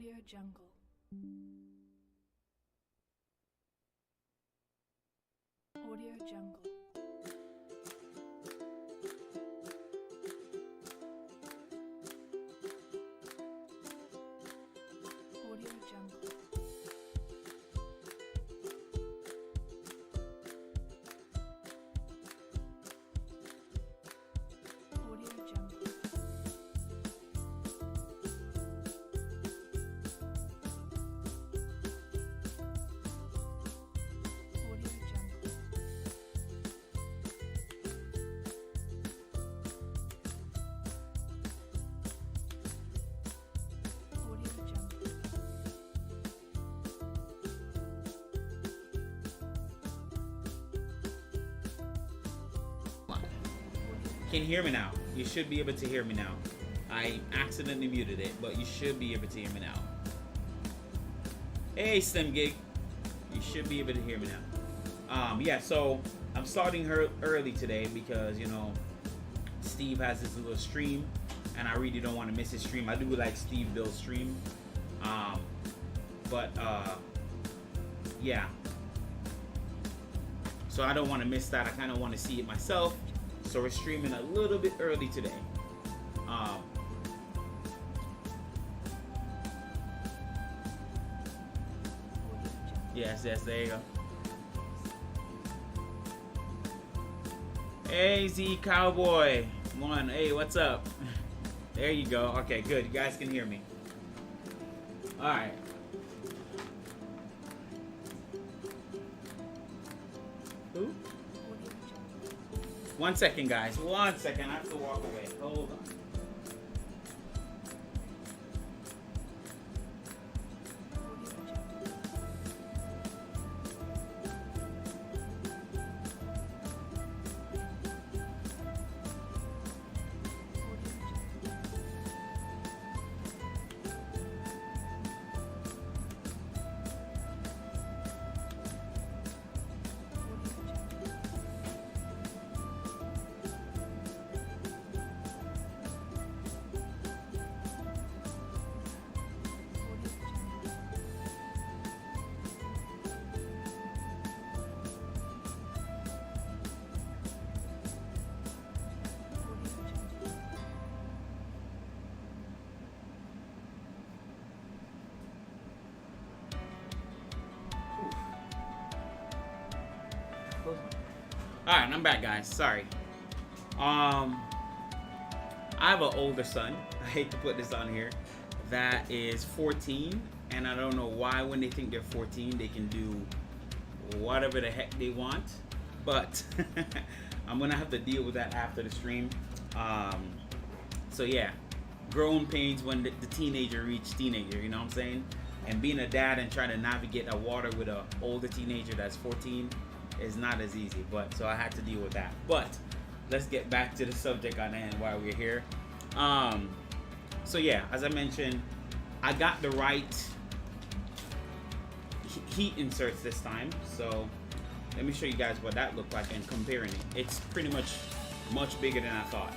Audio Jungle. Audio Jungle. Audio Jungle. Audio Jungle. Audio Jungle. Audio Jungle. Can you hear me now? You should be able to hear me now. I accidentally muted it, but you should be able to hear me now. Hey, Slim Gig. You should be able to hear me now. Yeah, so I'm starting her early today because, you know, Steve has his little stream, and I really don't want to miss his stream. I do like Steve Bill's stream. Yeah. So I don't want to miss that. I kind of want to see it myself. So we're streaming a little bit early today. Yes, there you go. Hey, Z Cowboy. Come on. Hey, what's up? There you go. Okay, good. You guys can hear me. All right. Who? 1 second, guys. 1 second. I have to walk away. Hold on. Alright, I'm back, guys. Sorry. I have an older son. I hate to put this on here. That is 14, and I don't know why when they think they're 14 they can do whatever the heck they want. But I'm gonna have to deal with that after the stream. So yeah, growing pains when the teenager reaches teenager. You know what I'm saying? And being a dad and trying to navigate a water with an older teenager that's 14 is not as easy, but so I had to deal with that. But let's get back to the subject on hand while we're here. So yeah, as I mentioned, I got the right heat inserts this time. So let me show you guys what that looked like and comparing it. It's pretty much bigger than I thought.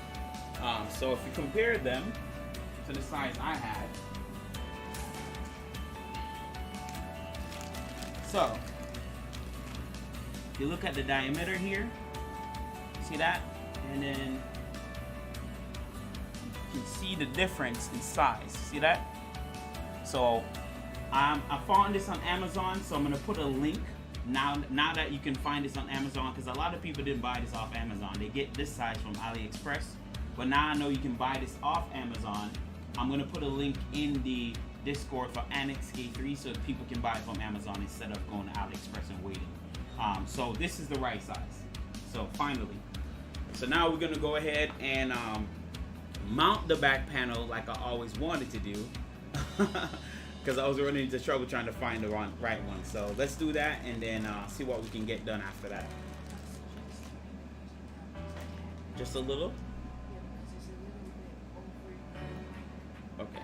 So if you compare them to the size I had, so you look at the diameter here, see that? And then you can see the difference in size, see that? So I found this on Amazon, so I'm gonna put a link now that you can find this on Amazon, because a lot of people didn't buy this off Amazon. They get this size from AliExpress, but now I know you can buy this off Amazon. I'm gonna put a link in the Discord for Annex K3 so that people can buy it from Amazon instead of going to AliExpress and waiting. So this is the right size. So finally, so now we're gonna go ahead and mount the back panel like I always wanted to do, because I was running into trouble trying to find the right one. So let's do that and then see what we can get done after that. Just a little. Okay.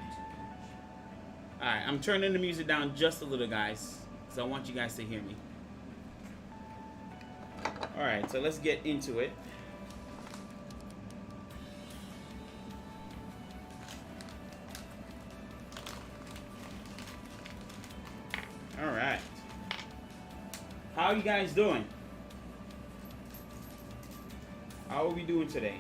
All right, I'm turning the music down just a little, guys, because I want you guys to hear me. All right, so let's get into it. How you guys doing? How are we doing today?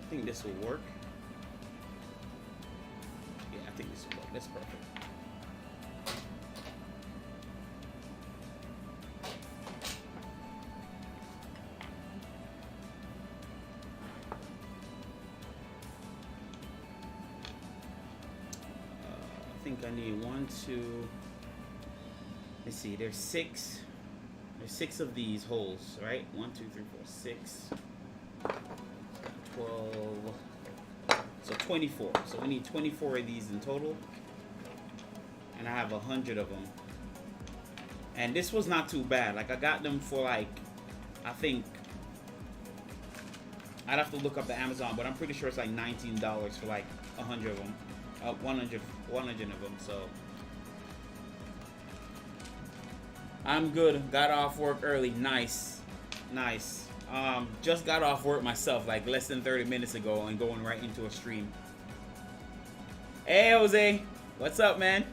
I think this will work. Yeah, I think this will work. That's perfect. I think I need 1, 2. Let's see. There's 6. There's 6 of these holes, right? 1, 2, 3, 4, 6. 12. So 24. So we need 24 of these in total, and I have 100 of them. And this was not too bad. Like I got them for like, I think I'd have to look up the Amazon, but I'm pretty sure it's like $19 for like 100 of them. 100 of them. So I'm good. Got off work early. Nice. Just got off work myself like less than 30 minutes ago and going right into a stream. Hey Jose, what's up, man?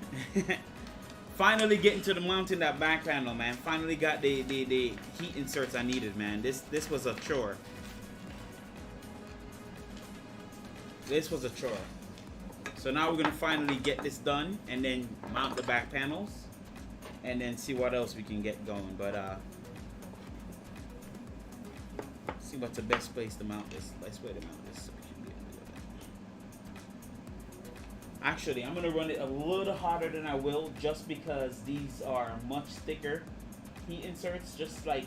Finally getting to the mounting that back panel, man. Finally got the heat inserts I needed, man. This was a chore. This was a chore. So now we're gonna finally get this done and then mount the back panels and then see what else we can get going. But see what's the best place to mount this. Best way to mount this so we can get into it. Actually, I'm gonna run it a little harder than I will just because these are much thicker heat inserts. Just like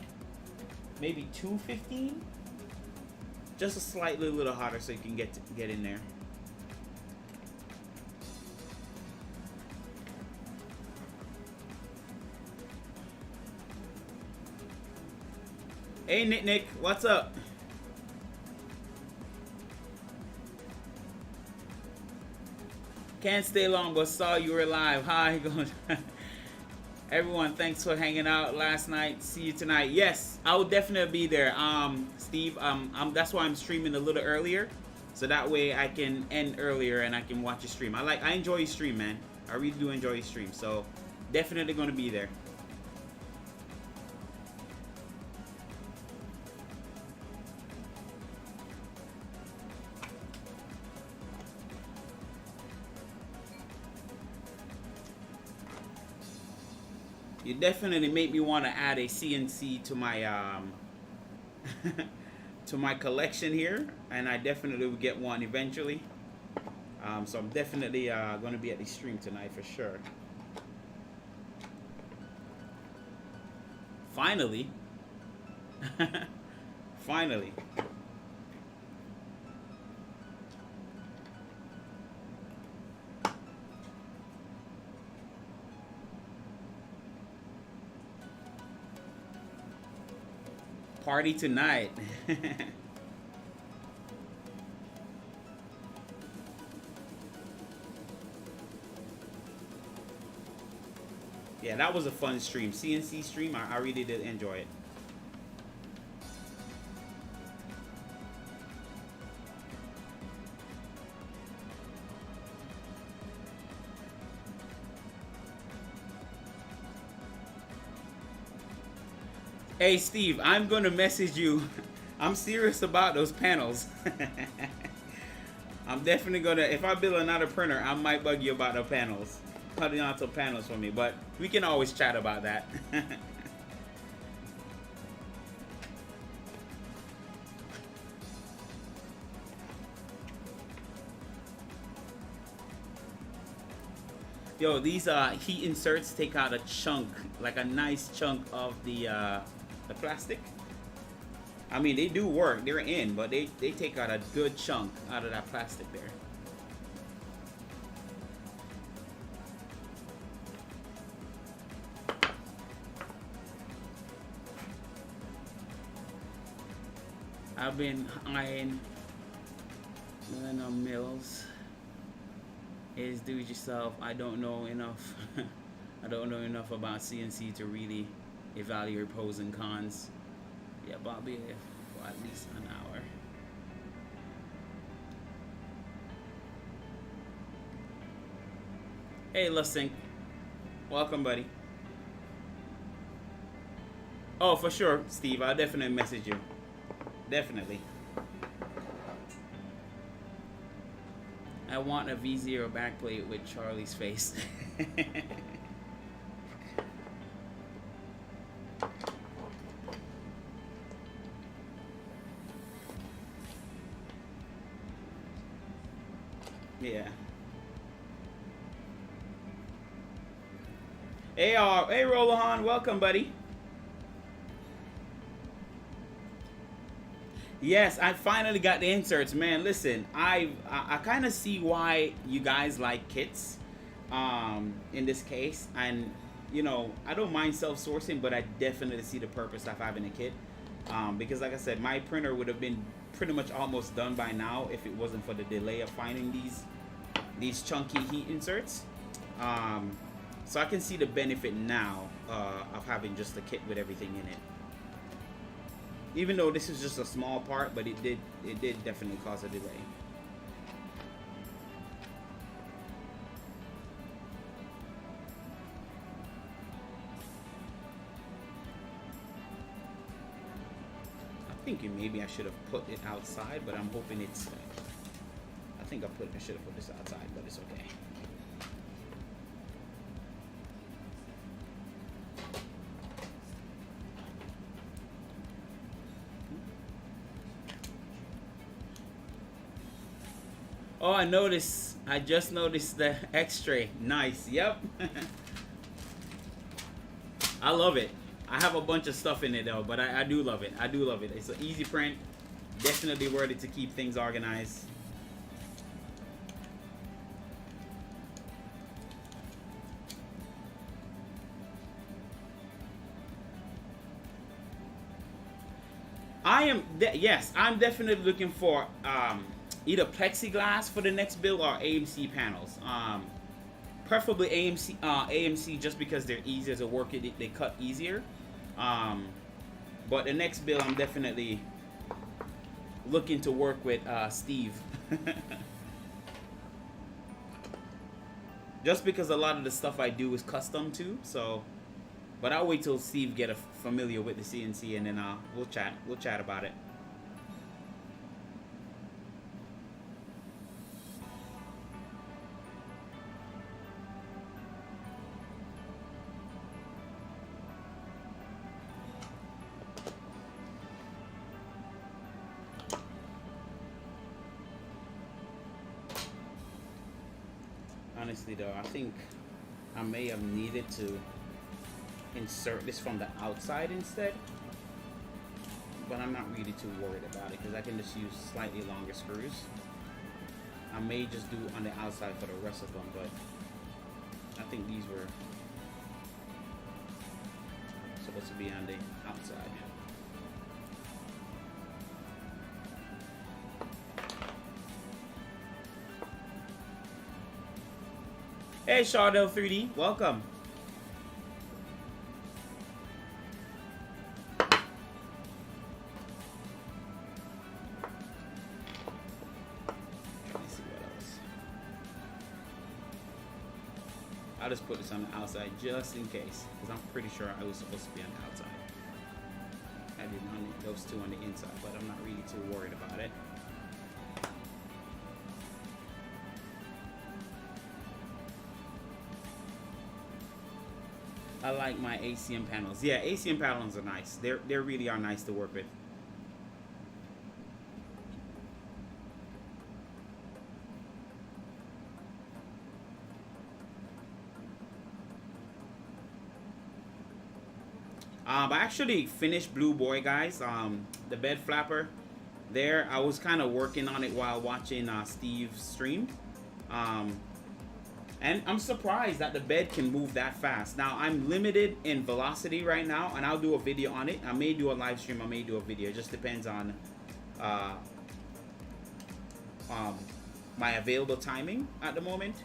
maybe 215. Just a slightly little hotter so you can get in there. Hey Nick, what's up? Can't stay long, but saw you were live. Hi, going. Everyone, thanks for hanging out last night. See you tonight. Yes, I will definitely be there. Steve, that's why I'm streaming a little earlier, so that way I can end earlier and I can watch your stream. I enjoy your stream, man. I really do enjoy your stream. So definitely gonna be there. You definitely make me want to add a CNC to my to my collection here, and I definitely will get one eventually. So I'm definitely going to be at the stream tonight for sure. Finally, finally. Party tonight. Yeah, that was a fun stream. CNC stream, I really did enjoy it. Hey Steve, I'm gonna message you. I'm serious about those panels. I'm definitely gonna, if I build another printer, I might bug you about the panels. Cutting out some panels for me, but we can always chat about that. Yo, these heat inserts take out a chunk, like a nice chunk of the plastic. I mean, they do work, they're in, but they take out a good chunk out of that plastic there. I've been eyeing Millennial Mills. Is do it yourself. I don't know enough. I don't know enough about CNC to really Evaluate pros and cons. Yeah, but I'll be there for at least an hour. Hey, Lusink. Welcome, buddy. Oh, for sure, Steve. I'll definitely message you. Definitely. I want a V0 backplate with Charlie's face. Yeah. Hey, hey, Rolahan, welcome, buddy. Yes, I finally got the inserts, man. Listen, I kind of see why you guys like kits, in this case, and you know, I don't mind self-sourcing, but I definitely see the purpose of having a kit, because like I said, my printer would have been pretty much almost done by now if it wasn't for the delay of finding these chunky heat inserts. So I can see the benefit now of having just a kit with everything in it. Even though this is just a small part, but it did definitely cause a delay. I'm thinking maybe I should have put it outside, but I'm hoping it's. I think I should have put this outside, but it's okay. Oh, I just noticed the X-ray. Nice, yep. I love it. I have a bunch of stuff in it though, but I do love it. I do love it. It's an easy print. Definitely worth it to keep things organized. Yes, I'm definitely looking for either plexiglass for the next build or AMC panels. Preferably AMC just because they're easier to work it. They cut easier. But the next build, I'm definitely looking to work with Steve. Just because a lot of the stuff I do is custom too. So, but I'll wait till Steve get familiar with the CNC, and then we'll chat about it. Honestly though, I think I may have needed to insert this from the outside instead, but I'm not really too worried about it because I can just use slightly longer screws. I may just do on the outside for the rest of them, but I think these were supposed to be on the outside. Hey, GoldenJaguar3D, welcome. Let me see what else. I'll just put this on the outside just in case, because I'm pretty sure I was supposed to be on the outside. I didn't want those two on the inside, but I'm not really too worried about it. I like my ACM panels. Yeah, ACM panels are nice. They really are nice to work with. I actually finished Blue Boy, guys. The bed flapper there. I was kind of working on it while watching Steve stream. And I'm surprised that the bed can move that fast. Now, I'm limited in velocity right now, and I'll do a video on it. I may do a live stream, I may do a video. It just depends on my available timing at the moment.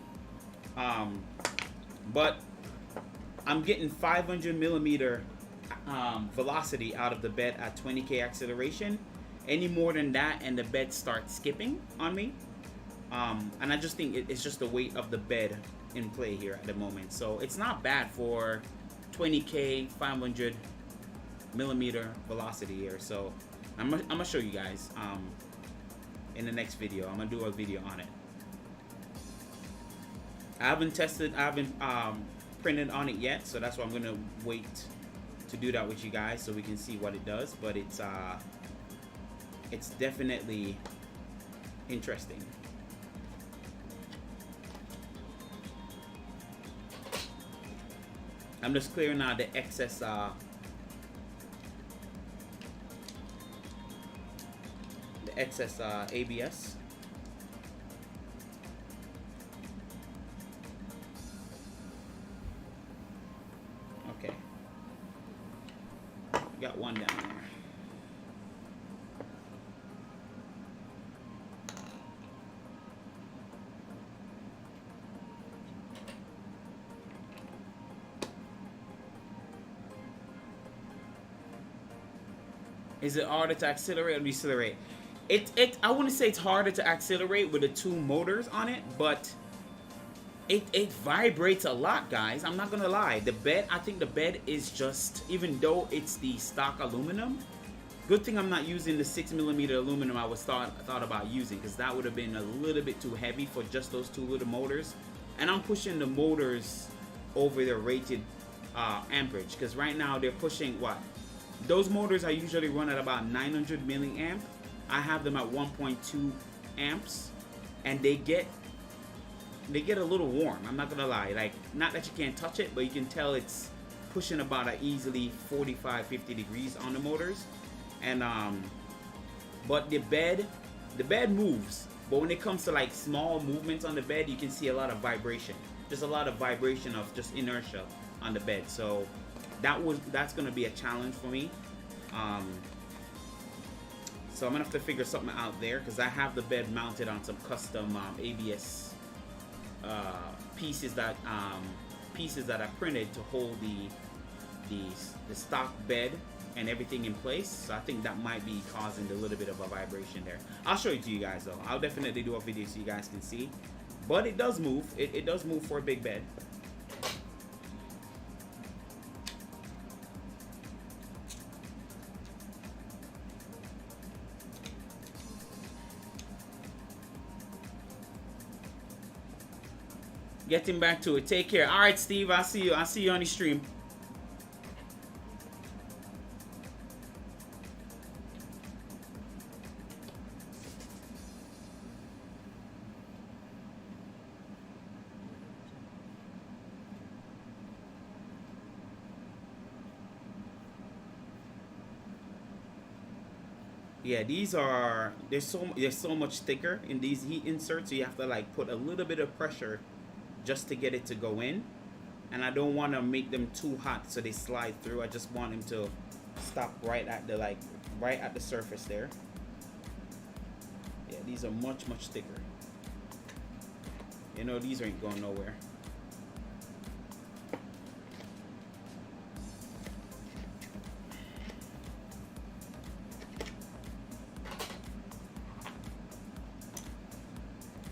But I'm getting 500 millimeter velocity out of the bed at 20k acceleration. Any more than that and the bed starts skipping on me. And I just think it's just the weight of the bed in play here at the moment. So it's not bad for 20k 500 millimeter velocity here. So I'm gonna show you guys in the next video. I'm gonna do a video on it. I haven't printed on it yet, so that's why I'm gonna wait to do that with you guys so we can see what it does. But it's definitely interesting. I'm just clearing out the excess ABS. Okay, got one down there. Is it harder to accelerate or decelerate? I wouldn't say it's harder to accelerate with the two motors on it, but it vibrates a lot, guys. I'm not gonna lie. The bed, I think the bed is just, even though it's the stock aluminum, good thing I'm not using the 6mm aluminum I was thought about using, because that would have been a little bit too heavy for just those two little motors. And I'm pushing the motors over their rated amperage, because right now they're pushing what? Those motors I usually run at about 900 milliamp. I have them at 1.2 amps, and they get a little warm. I'm not gonna lie. Like, not that you can't touch it, but you can tell it's pushing about a easily 45-50 degrees on the motors. And but the bed moves. But when it comes to like small movements on the bed, you can see a lot of vibration. Just a lot of vibration of just inertia on the bed. So that's gonna be a challenge for me. So I'm gonna have to figure something out there, because I have the bed mounted on some custom ABS pieces that I printed to hold the stock bed and everything in place. So I think that might be causing a little bit of a vibration there. I'll show it to you guys though. I'll definitely do a video so you guys can see. But it does move. It does move for a big bed. Getting back to it. Take care. All right, Steve. I'll see you. I'll see you on the stream. Yeah, these are, they're so much thicker in these heat inserts, so you have to like put a little bit of pressure just to get it to go in. And I don't want to make them too hot so they slide through. I just want them to stop right at the surface there. Yeah, these are much thicker. You know, these ain't going nowhere.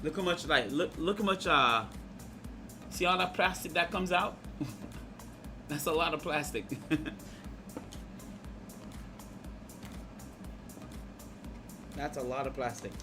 Look how much, like, look how much, see all that plastic that comes out? That's a lot of plastic. That's a lot of plastic.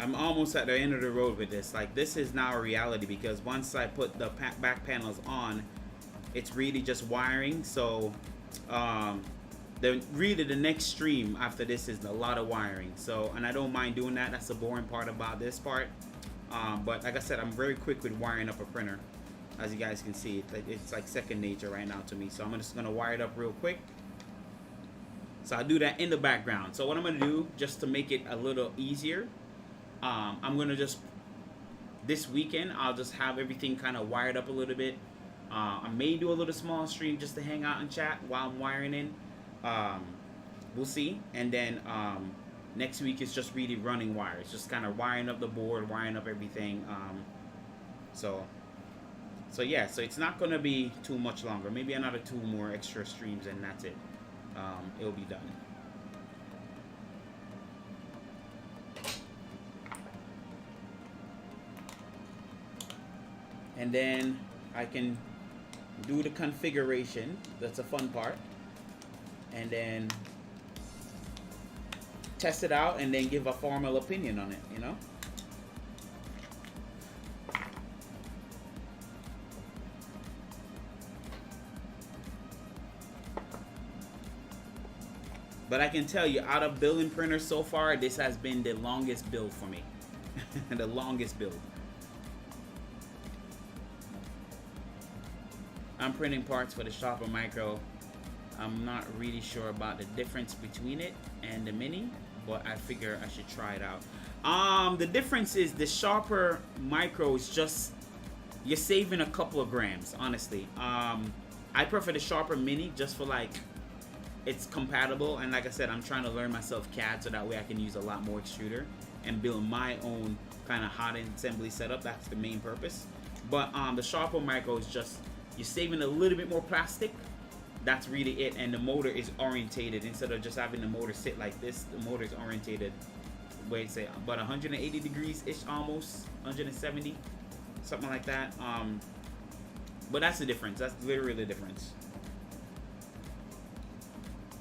I'm almost at the end of the road with this. Like, this is now a reality, because once I put the back panels on, it's really just wiring. So really the next stream after this is a lot of wiring. So, and I don't mind doing that. That's the boring part about this part. But like I said, I'm very quick with wiring up a printer. As you guys can see, it's like second nature right now to me. So I'm just gonna wire it up real quick. So I'll do that in the background. So what I'm gonna do, just to make it a little easier, I'm gonna just this weekend I'll just have everything kind of wired up a little bit. I may do a little small stream just to hang out and chat while I'm wiring in. We'll see. And then next week is just really running wires, just kind of wiring up the board, wiring up everything. So yeah, so it's not gonna be too much longer. Maybe another 2 more extra streams and that's it. It'll be done. And then I can do the configuration. That's a fun part. And then test it out and then give a formal opinion on it, you know? But I can tell you, out of building printers so far, this has been the longest build for me. The longest build. I'm printing parts for the Sharper Micro. I'm not really sure about the difference between it and the Mini, but I figure I should try it out. The difference is the Sharper Micro is just, you're saving a couple of grams, honestly. I prefer the Sharper Mini just for like, it's compatible, and like I said, I'm trying to learn myself CAD so that way I can use a lot more extruder and build my own kind of hot end assembly setup. That's the main purpose. But the Sharper Micro is just, you're saving a little bit more plastic. That's really it. And the motor is orientated. Instead of just having the motor sit like this, the motor is orientated, wait, say about 180 degrees ish, almost 170, something like that. But that's the difference. That's literally the difference.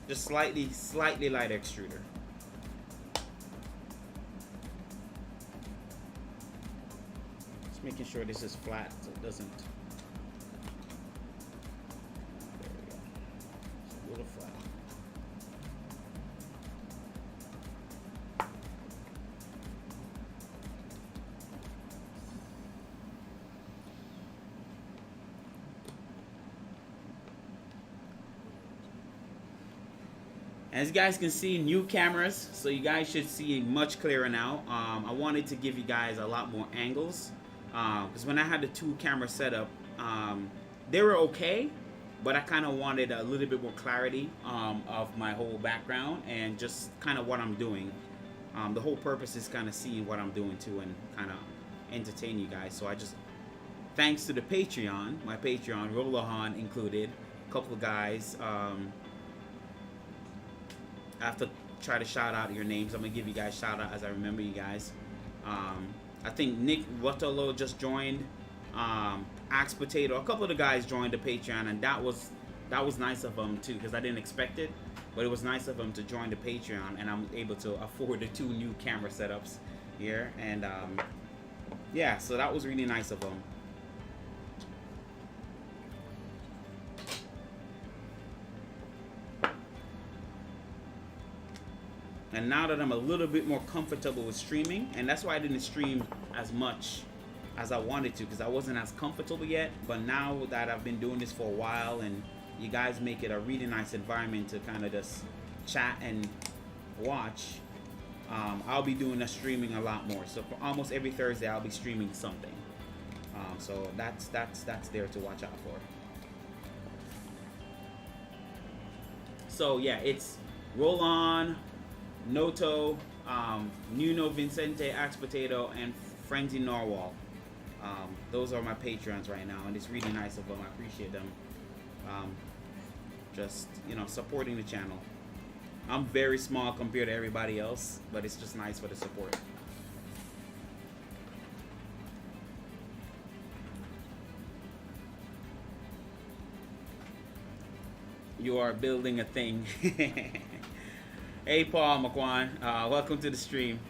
Just slightly lighter extruder. Just making sure this is flat so it doesn't. There we go. It's a little flat. As you guys can see, new cameras, so you guys should see much clearer now. I wanted to give you guys a lot more angles, because when I had the 2 camera setup, they were okay, but I kind of wanted a little bit more clarity of my whole background and just kind of what I'm doing. The whole purpose is kind of seeing what I'm doing too and kind of entertain you guys. So I just, thanks to the Patreon, my Patreon, Rolahan included, a couple of guys. I have to try to shout out your names. I'm gonna give you guys shout out as I remember you guys. I think Nick Waterloo just joined. Axe Potato, a couple of the guys joined the Patreon, and that was nice of them too, because I didn't expect it, but it was nice of them to join the Patreon, and I'm able to afford the 2 new camera setups here, and yeah, so that was really nice of them. And now that I'm a little bit more comfortable with streaming, and that's why I didn't stream as much as I wanted to, because I wasn't as comfortable yet. But now that I've been doing this for a while, and you guys make it a really nice environment to kind of just chat and watch, I'll be doing the streaming a lot more. So for almost every Thursday, I'll be streaming something. So that's there to watch out for. So yeah, it's Roll On, Noto, Nuno Vincente, Axe Potato, and Frenzy Norwal. Those are my patrons right now, and it's really nice of them. I appreciate them. Just, you know, supporting the channel. I'm very small compared to everybody else, but it's just nice for the support. You are building a thing. Hey Paul McQuan, welcome to the stream.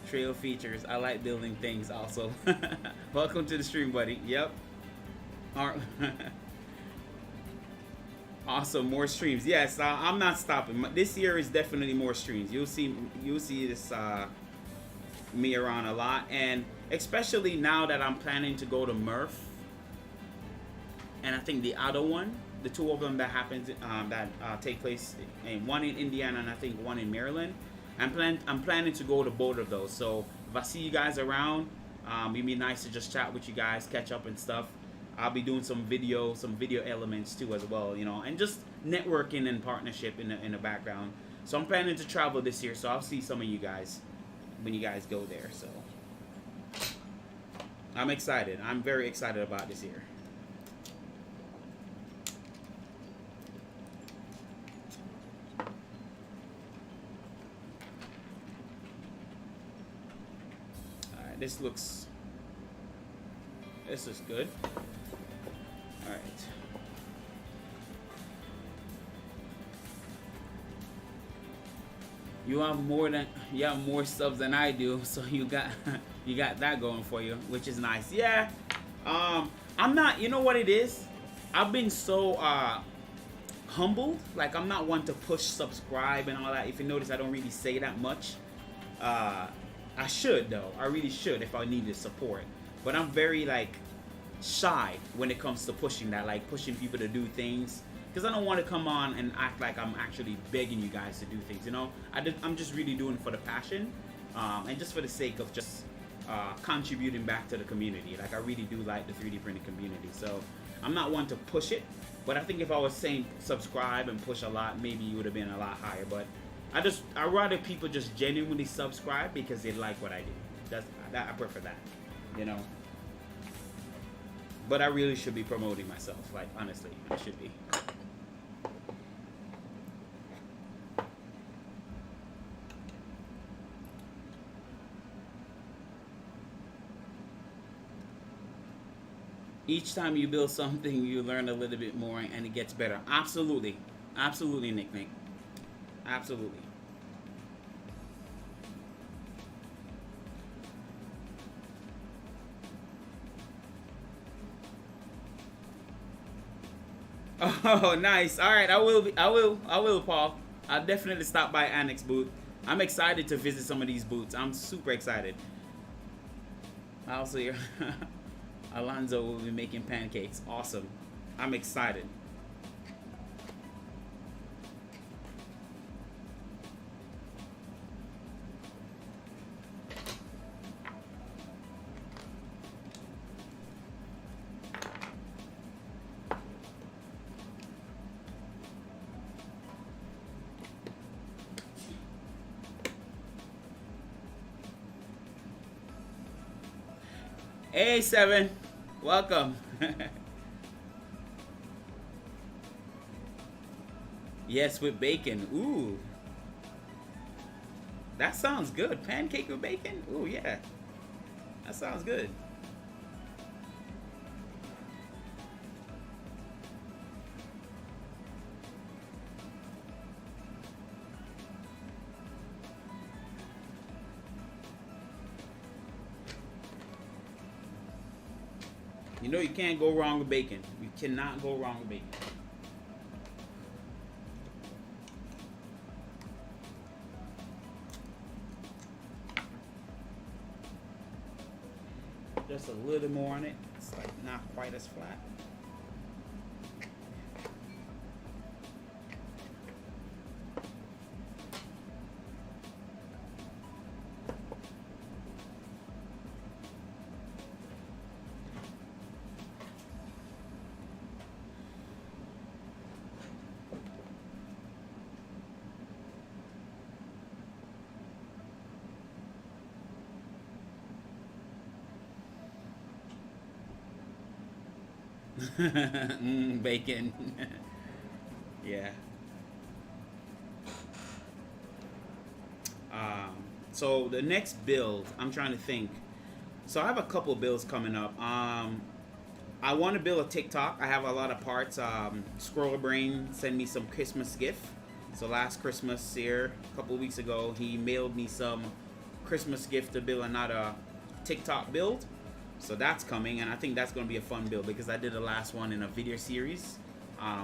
Trail features, I like building things also. Welcome to the stream, buddy. Yep. Awesome, more streams. Yes, I'm not stopping. This year is definitely more streams. You'll see this me around a lot, and especially now that I'm planning to go to Murph, and I think the other one, the 2 of them that happens take place, and one in Indiana and I think one in Maryland. I'm planning to go to both of those. So if I see you guys around, it'd be nice to just chat with you guys, catch up and stuff. I'll be doing some video elements too as well, you know, and just networking and partnership in the background. So I'm planning to travel this year, so I'll see some of you guys when you guys go there. So I'm excited. I'm very excited about this year. All right, this looks good. All right. You have more subs than I do, so you got that going for you, which is nice. Yeah. I'm not, you know what it is? I've been so humbled. Like, I'm not one to push subscribe and all that. If you notice, I don't really say that much. I should though. I really should if I needed support. But I'm very like shy when it comes to pushing that, like pushing people to do things, because I don't want to come on and act like I'm actually begging you guys to do things, you know. I'm just really doing it for the passion, and just for the sake of just contributing back to the community. Like, I really do like the 3D printing community, so I'm not one to push it. But I think if I was saying subscribe and push a lot, maybe you would have been a lot higher. But I rather people just genuinely subscribe because they like what I do. I prefer that, you know. But I really should be promoting myself. Like, honestly, I should be. Each time you build something, you learn a little bit more and it gets better. Absolutely. Absolutely, Nick. Absolutely. Oh, nice. All right, I will, Paul. I'll definitely stop by Annex booth. I'm excited to visit some of these booths. I'm super excited. Also, here, Alonzo will be making pancakes. Awesome. I'm excited. Hey, Seven. Welcome. Yes, with bacon. Ooh. That sounds good. Pancake with bacon? Ooh, yeah. That sounds good. You know you can't go wrong with bacon. You cannot go wrong with bacon. Just a little more on it. It's like not quite as flat. Bacon. Yeah. So the next build, I'm trying to think. So I have a couple builds coming up. I want to build a TikTok. I have a lot of parts. Scroller Brain sent me some Christmas gift. So last Christmas here, a couple weeks ago, he mailed me some Christmas gift to build another TikTok build. So that's coming, and I think that's going to be a fun build because I did the last one in a video series,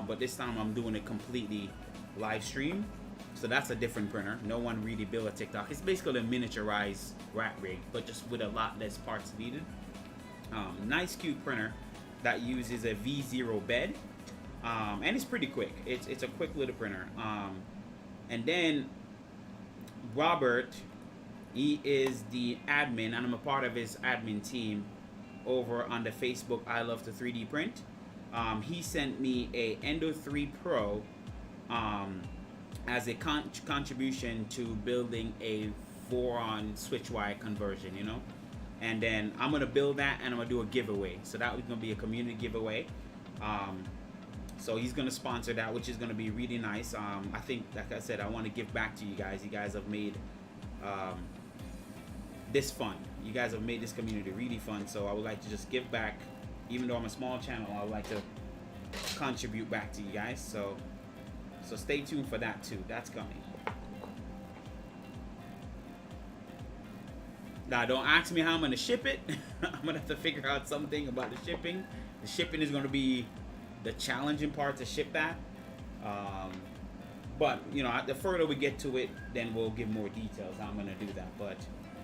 but this time I'm doing it completely live stream. So that's a different printer. No one really built a TikTok. It's basically a miniaturized rat rig, but just with a lot less parts needed. Nice cute printer that uses a V0 bed, and it's pretty quick. It's a quick little printer. And then Robert He is the admin, and I'm a part of his admin team over on the Facebook I Love to 3D Print. He sent me a Endo 3 Pro as a contribution to building a Voron switch wire conversion, you know. And then I'm gonna build that, and I'm gonna do a giveaway. So that was gonna be a community giveaway. So he's gonna sponsor that, which is gonna be really nice. I think, like I said, I want to give back to you guys. You guys have made this fun. You guys have made this community really fun. So I would like to just give back, even though I'm a small channel. I would like to contribute back to you guys. So stay tuned for that too. That's coming. Now, don't ask me how I'm gonna ship it. I'm gonna have to figure out something about the shipping. The shipping is gonna be the challenging part to ship that. But you know, the further we get to it, then we'll give more details how I'm gonna do that. But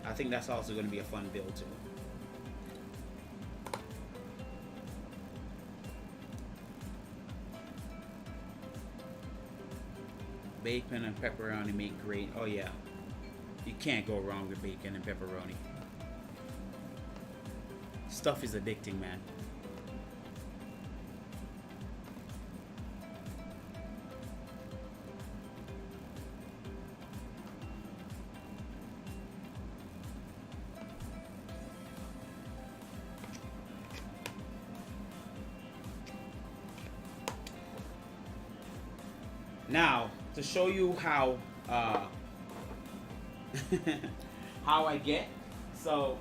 I think that's also gonna be a fun build too. Bacon and pepperoni make great. Oh yeah, you can't go wrong with bacon and pepperoni. Stuff is addicting, man. Now, to show you how how I get, so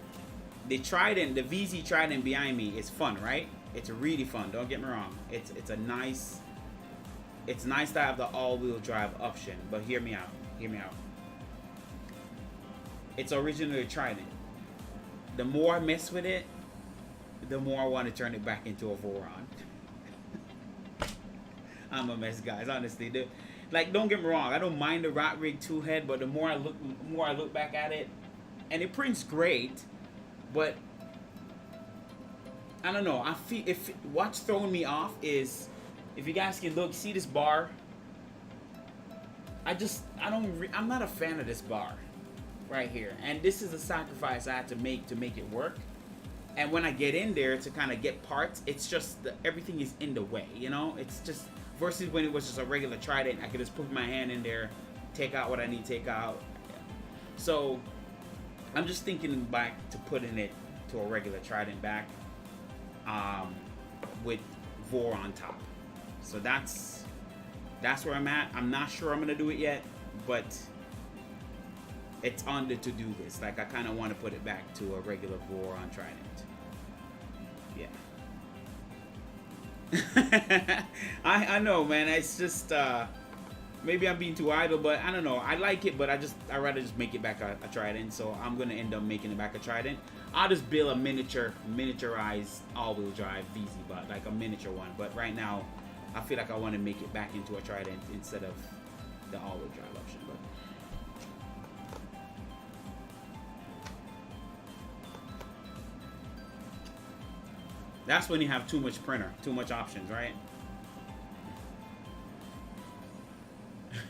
the Trident, the VZ Trident behind me is fun, right? It's really fun. Don't get me wrong. It's a nice. It's nice to have the all-wheel drive option, but hear me out. Hear me out. It's originally a Trident. The more I mess with it, the more I want to turn it back into a Voron. I'm a mess, guys. Honestly, like, don't get me wrong. I don't mind the Rot Rig 2 head, but the more I look back at it, and it prints great, but I don't know. I feel what's throwing me off is, if you guys can look, see this bar. I'm not a fan of this bar right here, and this is a sacrifice I had to make it work. And when I get in there to kind of get parts, it's just everything is in the way, you know. It's just. Versus when it was just a regular Trident, I could just put my hand in there, take out what I need to take out. So I'm just thinking back to putting it to a regular Trident back with Voron on top. So that's where I'm at. I'm not sure I'm gonna do it yet, but it's on the to-do list. Like, I kind of want to put it back to a regular Voron Trident. Yeah. I know, man. It's just maybe I'm being too idle, but I don't know. I like it, but I'd rather just make it back a Trident. So I'm gonna end up making it back a Trident. I'll just build a miniaturized all-wheel drive VZ, but like a miniature one. But right now, I feel like I want to make it back into a Trident instead of the all-wheel drive option. But that's when you have too much printer, too much options, right?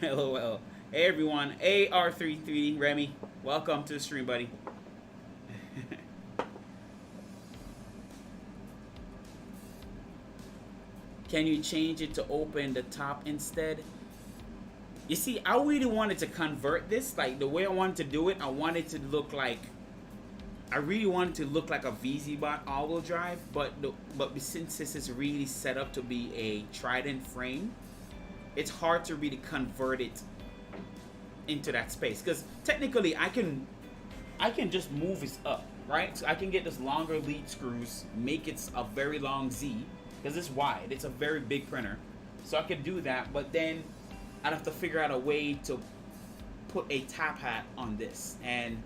LOL. Hey everyone, AR3D, Remy, welcome to the stream, buddy. Can you change it to open the top instead? You see, I really wanted to convert this, like the way I wanted to do it. I wanted to look like, I really wanted to look like a VZ-Bot all-wheel drive, but since this is really set up to be a Trident frame, it's hard to really convert it into that space. Because technically, I can just move this up, right? So I can get this longer lead screws, make it a very long Z, because it's wide. It's a very big printer, so I could do that. But then I'd have to figure out a way to put a top hat on this, and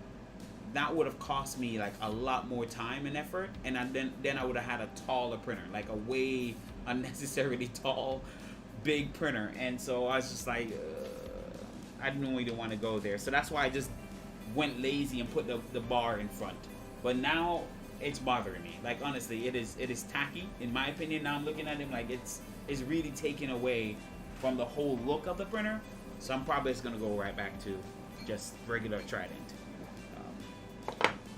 that would have cost me like a lot more time and effort, and then I would have had a taller printer, like a way unnecessarily tall, big printer. And so I was just like, I didn't really want to go there. So that's why I just went lazy and put the bar in front. But now it's bothering me. Like, honestly, it is tacky in my opinion. Now I'm looking at it like it's really taking away from the whole look of the printer. So I'm probably just gonna go right back to just regular Trident.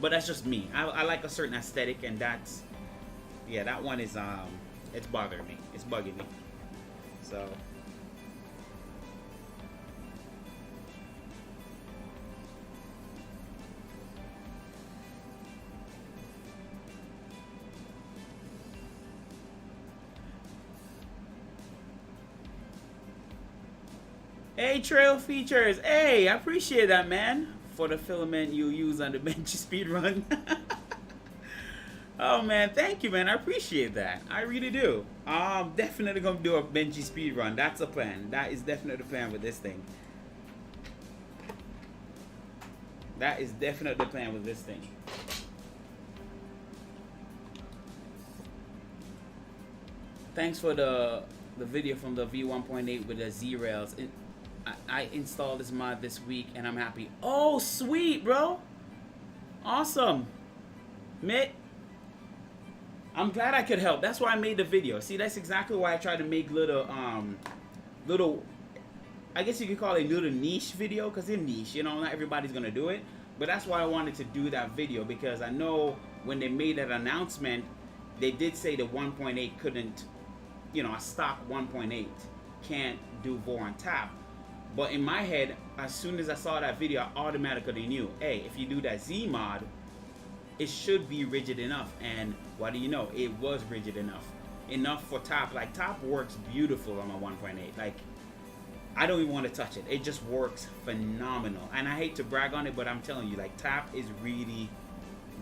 But that's just me. I like a certain aesthetic, and that's, yeah, that one is it's bothering me. It's bugging me. So. Hey, Trail Features. Hey, I appreciate that, man. For the filament you use on the Benchy speed run. Oh man, thank you, man. I appreciate that. I really do. I'm definitely gonna do a Benchy speed run. That's a plan. That is definitely the plan with this thing. That is definitely the plan with this thing. Thanks for the video from the V1.8 with the Z rails. I installed this mod this week and I'm happy. Oh, sweet, bro. Awesome. Mitt, I'm glad I could help. That's why I made the video. See, that's exactly why I try to make little, I guess you could call it a little niche video, because they're niche, you know, not everybody's going to do it. But that's why I wanted to do that video, because I know when they made that announcement, they did say the 1.8 couldn't, you know, a stock 1.8 can't do Voron tap. But in my head, as soon as I saw that video, I automatically knew, hey, if you do that Z mod, it should be rigid enough. And what do you know? It was rigid enough. Enough for tap. Like, tap works beautiful on my 1.8. Like, I don't even want to touch it. It just works phenomenal. And I hate to brag on it, but I'm telling you, like, tap is really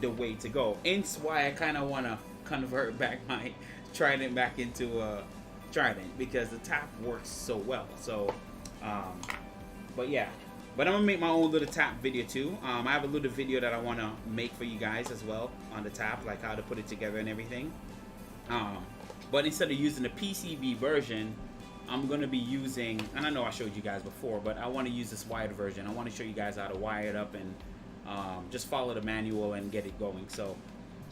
the way to go. Hence why I kind of want to convert back my Trident back into a Trident, because the tap works so well. So, but yeah. But I'm going to make my own little tap video too. I have a little video that I want to make for you guys as well on the tap, like how to put it together and everything. But instead of using the PCB version, I'm going to be using, and I know I showed you guys before, but I want to use this wired version. I want to show you guys how to wire it up and just follow the manual and get it going. So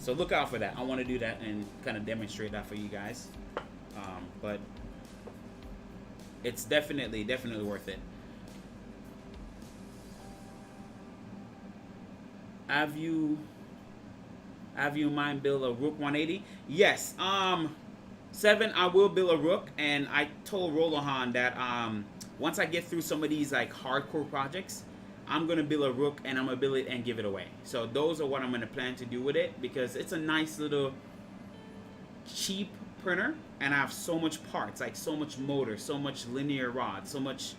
look out for that. I want to do that and kind of demonstrate that for you guys. But it's definitely worth it. Have you in mind build a Rook 180? Yes. 7, I will build a Rook, and I told Rolohan that once I get through some of these like hardcore projects, I'm gonna build a Rook and I'm gonna build it and give it away. So those are what I'm gonna plan to do with it, because it's a nice little cheap printer, and I have so much parts, like so much motor, so much linear rod, so much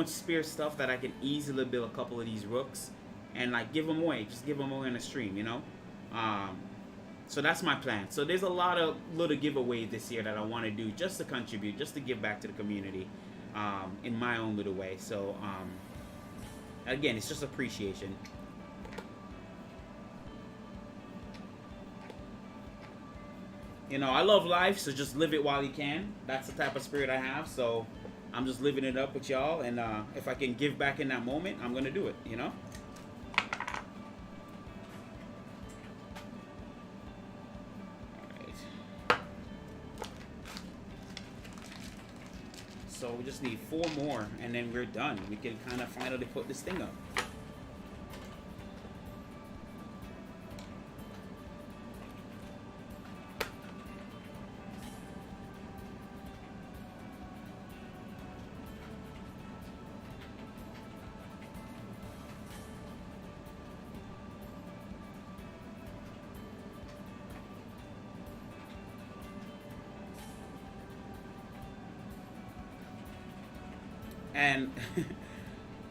spare stuff that I can easily build a couple of these Rooks and like give them away, just give them away in a stream, you know. So that's my plan. So there's a lot of little giveaways this year that I want to do just to contribute, just to give back to the community in my own little way. So again, it's just appreciation. You know, I love life, so just live it while you can. That's the type of spirit I have. So I'm just living it up with y'all, and if I can give back in that moment, I'm gonna do it, you know. So we just need 4 more, and then we're done. We can kind of finally put this thing up. And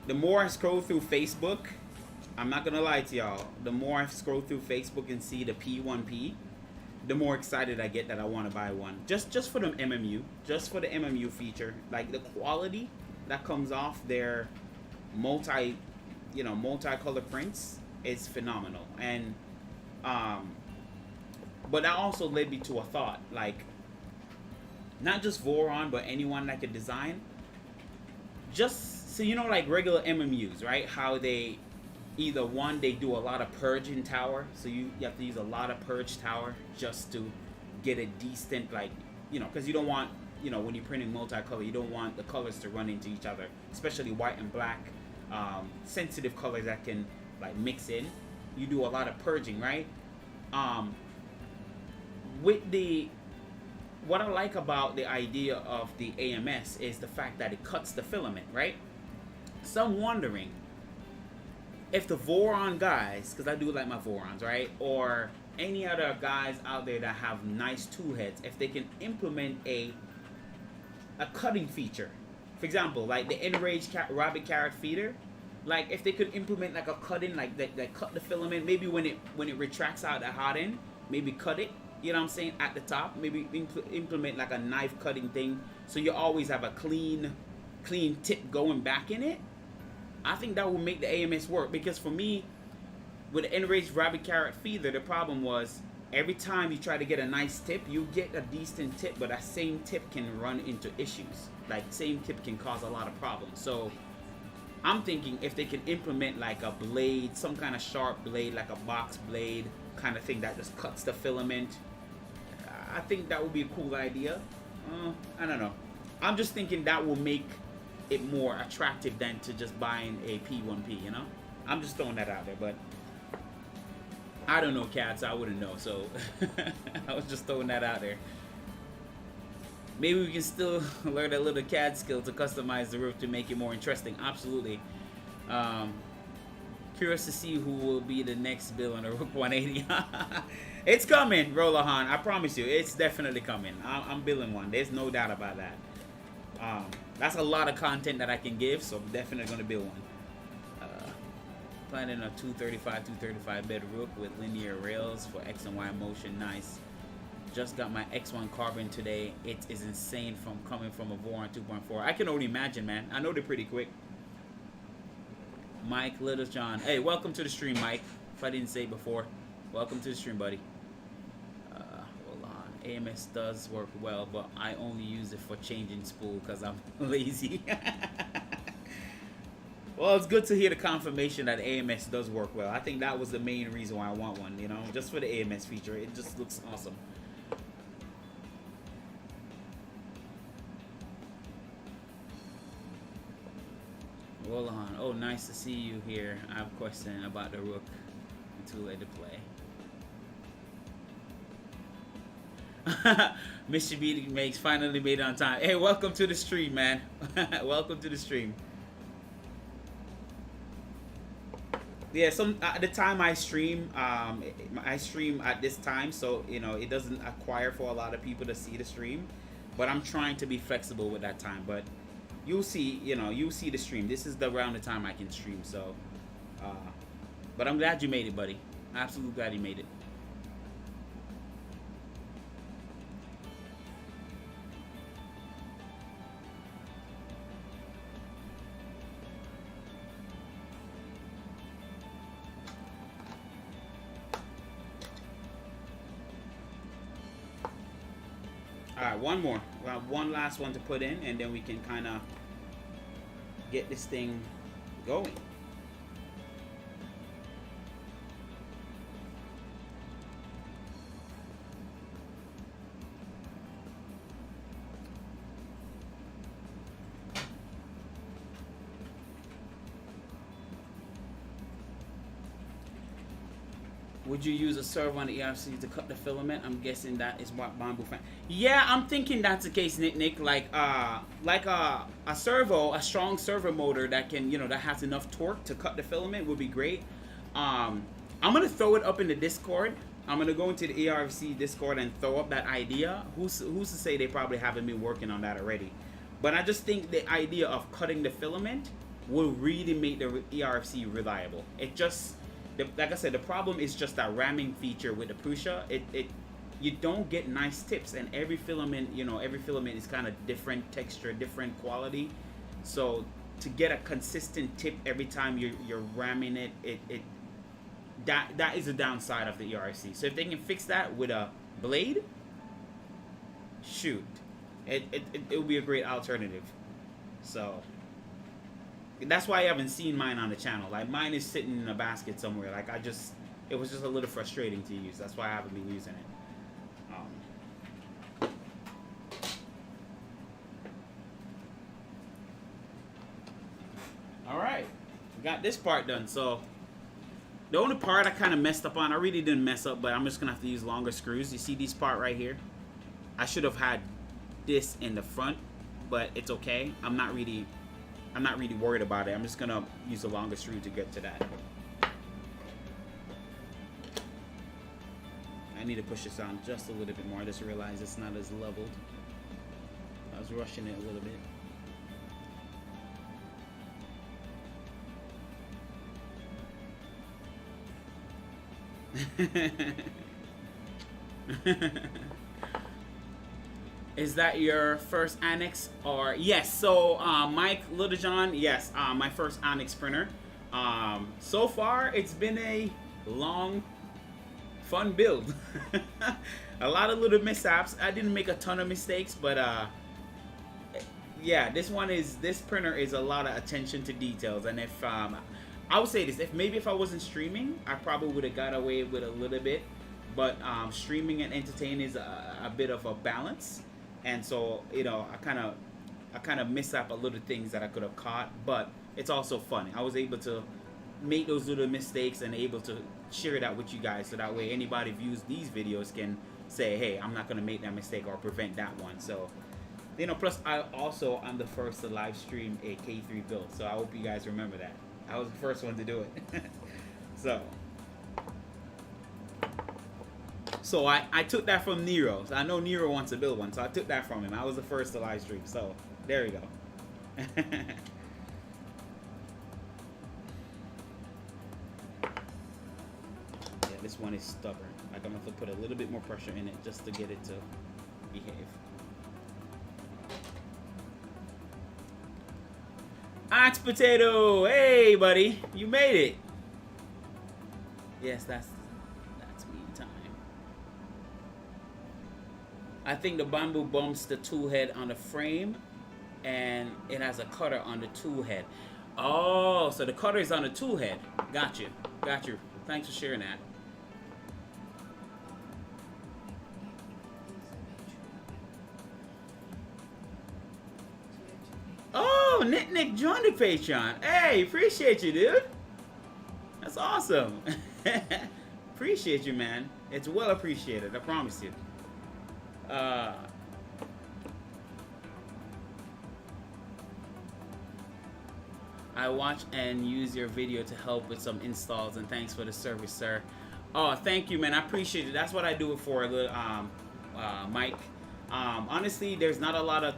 the more I scroll through Facebook, I'm not gonna lie to y'all, the more I scroll through Facebook and see the P1P, the more excited I get that I want to buy one. Just for the MMU, just for the MMU feature. Like the quality that comes off their multicolor prints is phenomenal. And but that also led me to a thought, like not just Voron, but anyone that could design. Just so you know, like regular MMUs, right? How they either one, they do a lot of purge in tower, so you have to use a lot of purge tower just to get a decent, like, you know, because you don't want, you know, when you're printing multicolor, you don't want the colors to run into each other, especially white and black, sensitive colors that can like mix in. you do a lot of purging, right? Um, with the what I like about the idea of the AMS is the fact that it cuts the filament, right? So I'm wondering if the Voron guys, because I do like my Vorons, right, or any other guys out there that have nice tool heads, if they can implement a cutting feature. For example, like the enraged rabbit carrot feeder, like if they could implement like a cutting, like that cut the filament, maybe when it retracts out the hot end, maybe cut it, you know what I'm saying, at the top, maybe implement like a knife cutting thing, so you always have a clean tip going back in it. I think that will make the AMS work, because for me, with the enraged rabbit carrot feeder, the problem was every time you try to get a nice tip, you get a decent tip, but that same tip can run into issues. Like, same tip can cause a lot of problems. So I'm thinking if they can implement like a blade, some kind of sharp blade, like a box blade kind of thing that just cuts the filament, I think that would be a cool idea. I don't know. I'm just thinking that will make it more attractive than to just buying a P1P, you know? I'm just throwing that out there, but I don't know, cats. I wouldn't know, so I was just throwing that out there. Maybe we can still learn a little CAD skill to customize the roof to make it more interesting. Absolutely. Curious to see who will be the next build on the Rook 180. It's coming, Rolahan. I promise you, it's definitely coming. I'm building one. There's no doubt about that. That's a lot of content that I can give, so I'm definitely going to build one. Planning a 235 bed Rook with linear rails for X and Y motion. Nice. Just got my X1 carbon today. It is insane from coming from a Voron 2.4. I can only imagine, man. I know they're pretty quick. Mike Littlejohn. Hey, welcome to the stream, Mike. If I didn't say before, welcome to the stream, buddy. Hold on. AMS does work well, but I only use it for changing spool because I'm lazy. Well, it's good to hear the confirmation that AMS does work well. I think that was the main reason why I want one, you know, just for the AMS feature. It just looks awesome. Hold on. Oh, nice to see you here. I have a question about the Rook two-legged play. Mr. B makes finally made it on time. Hey, welcome to the stream, man. Welcome to the stream. Yeah, at the time I stream at this time, so you know it doesn't acquire for a lot of people to see the stream. But I'm trying to be flexible with that time. But you'll see, you know, you'll see the stream. This is around the time I can stream. So, but I'm glad you made it, buddy. Absolutely glad you made it. Alright, one more. We'll have one last one to put in, and then we can kind of get this thing going. Would you use a servo on the ERC to cut the filament? I'm guessing that is what Bamboo fan. Yeah, I'm thinking that's the case, Nick. Like a servo, a strong servo motor that can, you know, that has enough torque to cut the filament would be great. I'm gonna throw it up in the Discord. I'm gonna go into the ERC Discord and throw up that idea. Who's to say they probably haven't been working on that already? But I just think the idea of cutting the filament will really make the ERC reliable. It just, like I said, the problem is just that ramming feature with the Prussia. You don't get nice tips, and every filament, you know, every filament is kind of different texture, different quality. So to get a consistent tip every time you're ramming it, that is a downside of the ERC. So if they can fix that with a blade, shoot, it will be a great alternative. So that's why I haven't seen mine on the channel. Like, mine is sitting in a basket somewhere. Like, it was just a little frustrating to use. That's why I haven't been using it. All right, we got this part done. So The only part I kind of messed up on, I really didn't mess up, but I'm just gonna have to use longer screws. You see this part right here? I should have had this in the front, but it's okay. I'm not really worried about it. I'm just gonna use a longer screw to get to that. I need to push this on just a little bit more. I just realized it's not as leveled. I was rushing it a little bit. Is that your first Annex? Or yes, so Mike Little John, yes, my first Annex printer. So far it's been a long, fun build. A lot of little mishaps. I didn't make a ton of mistakes, but yeah, this printer is a lot of attention to details. And if I would say this, if I wasn't streaming, I probably would have got away with a little bit. But streaming and entertaining is a bit of a balance, and so you know I kind of miss up a little things that I could have caught. But it's also fun. I was able to make those little mistakes and able to share that with you guys, so that way anybody who views these videos can say, hey, I'm not gonna make that mistake or prevent that one. So you know, plus I'm the first to live stream a K3 build, so I hope you guys remember that. I was the first one to do it. So I took that from Nero. So I know Nero wants to build one, so I took that from him. I was the first to live stream, so there we go. Yeah, this one is stubborn. Like I'm gonna have to put a little bit more pressure in it just to get it to behave. Ox Potato, hey buddy, you made it. Yes, that's me time. I think the bamboo bumps the tool head on the frame, and it has a cutter on the tool head. Oh, so the cutter is on the tool head. Got you. Thanks for sharing that. Oh, Nick joined the Patreon. Hey, appreciate you, dude. That's awesome. Appreciate you, man. It's well appreciated. I promise you. I watch and use your video to help with some installs, and thanks for the service, sir. Oh, thank you, man. I appreciate it. That's what I do it for, Mike. Honestly, there's not a lot of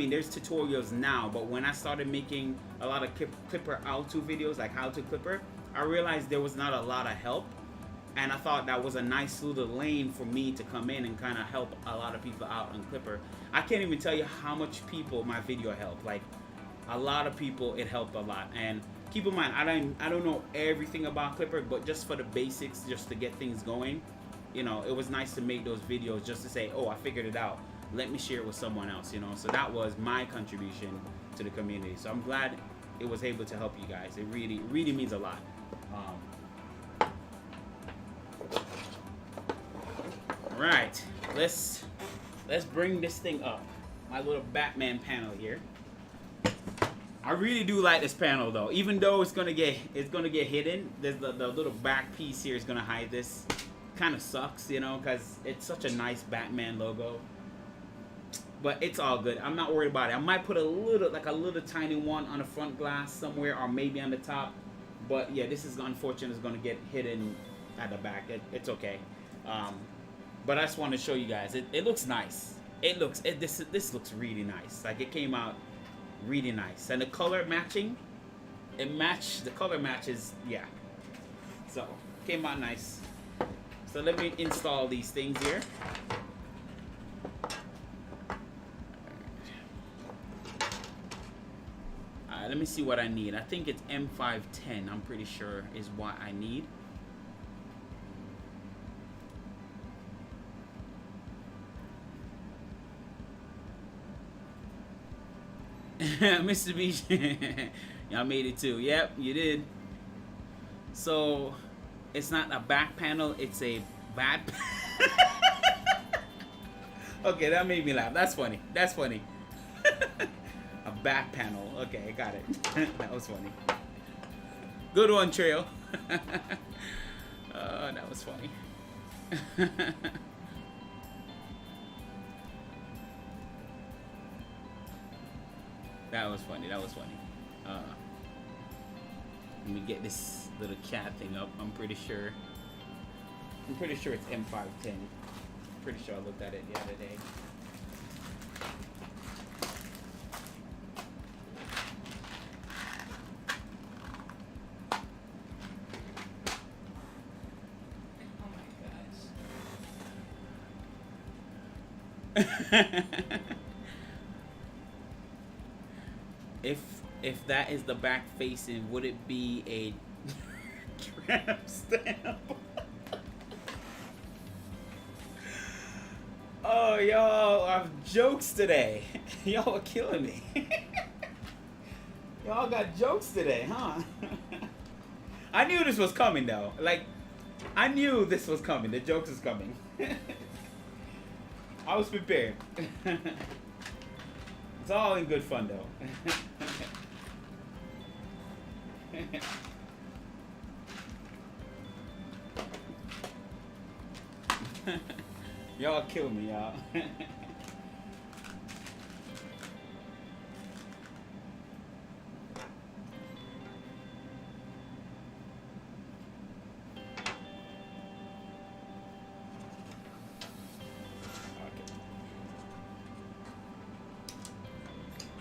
there's tutorials now, but when I started making a lot of Clipper how-to videos, like how to Clipper, I realized there was not a lot of help, and I thought that was a nice little lane for me to come in and kind of help a lot of people out on Clipper. I can't even tell you how much people my video helped. Like a lot of people, it helped a lot. And keep in mind, I don't know everything about Clipper, but just for the basics, just to get things going, you know, it was nice to make those videos just to say, oh, I figured it out. Let me share it with someone else, you know. So that was my contribution to the community. So I'm glad it was able to help you guys. It really means a lot. All right, let's bring this thing up. My little Batman panel here. I really do like this panel though, even though it's gonna get hidden. There's the little back piece here is gonna hide this. Kind of sucks, you know, because it's such a nice Batman logo. But it's all good. I'm not worried about it. I might put a little tiny one on the front glass somewhere, or maybe on the top. But yeah, this is unfortunate. It's gonna get hidden at the back. It's okay. But I just want to show you guys. It looks nice. This looks really nice. Like it came out really nice, and the color matching. The color matches. Yeah. So came out nice. So let me install these things here. Let me see what I need. I think it's M510. I'm pretty sure is what I need. Mr. Beach, y'all made it too. Yep, you did. So it's not a back panel, it's a bad. Okay, that made me laugh. That's funny. A back panel. Okay, I got it. That was funny. Good one, Trail. That was funny. That was funny. That was funny. Let me get this little cat thing up. I'm pretty sure it's M510. Pretty sure I looked at it the other day. If that is the back facing, would it be a tramp stamp? Oh, y'all, I have jokes today. Y'all are killing me. Y'all got jokes today, huh? I knew this was coming though. Like, I knew this was coming. The jokes was coming. I was prepared. It's all in good fun though. Y'all kill me, y'all.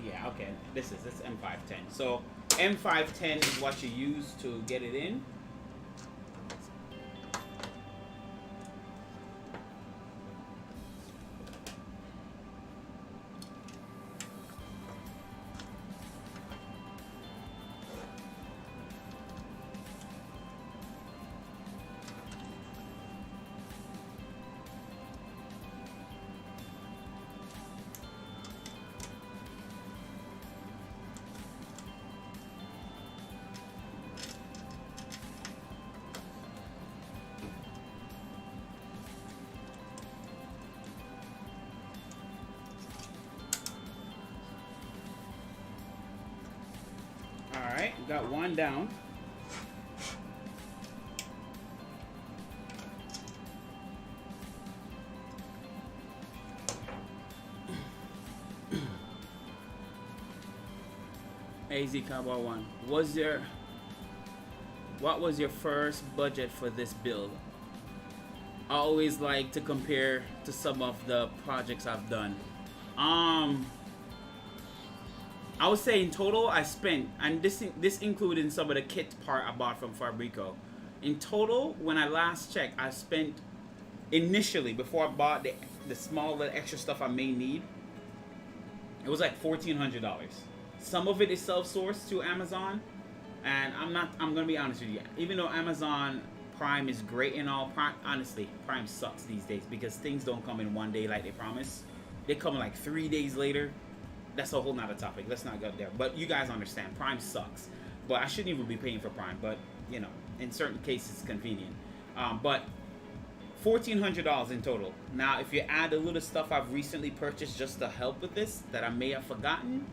Yeah, okay. This M510. So M510 is what you use to get it in. Alright, got one down. AZ Cowboy 1. What was your first budget for this build? I always like to compare to some of the projects I've done. I would say in total I spent, and this including some of the kit part I bought from Fabrico. In total, when I last checked, I spent initially, before I bought the small little extra stuff I may need, it was like $1,400. Some of it is self-sourced to Amazon, and I'm gonna be honest with you. Even though Amazon Prime is great and all, honestly, Prime sucks these days because things don't come in one day like they promise. They come in like 3 days later. That's a whole nother topic. Let's not go there. But you guys understand, Prime sucks. But I shouldn't even be paying for Prime. But, you know, in certain cases, it's convenient. But $1,400 in total. Now, if you add a little stuff I've recently purchased just to help with this that I may have forgotten,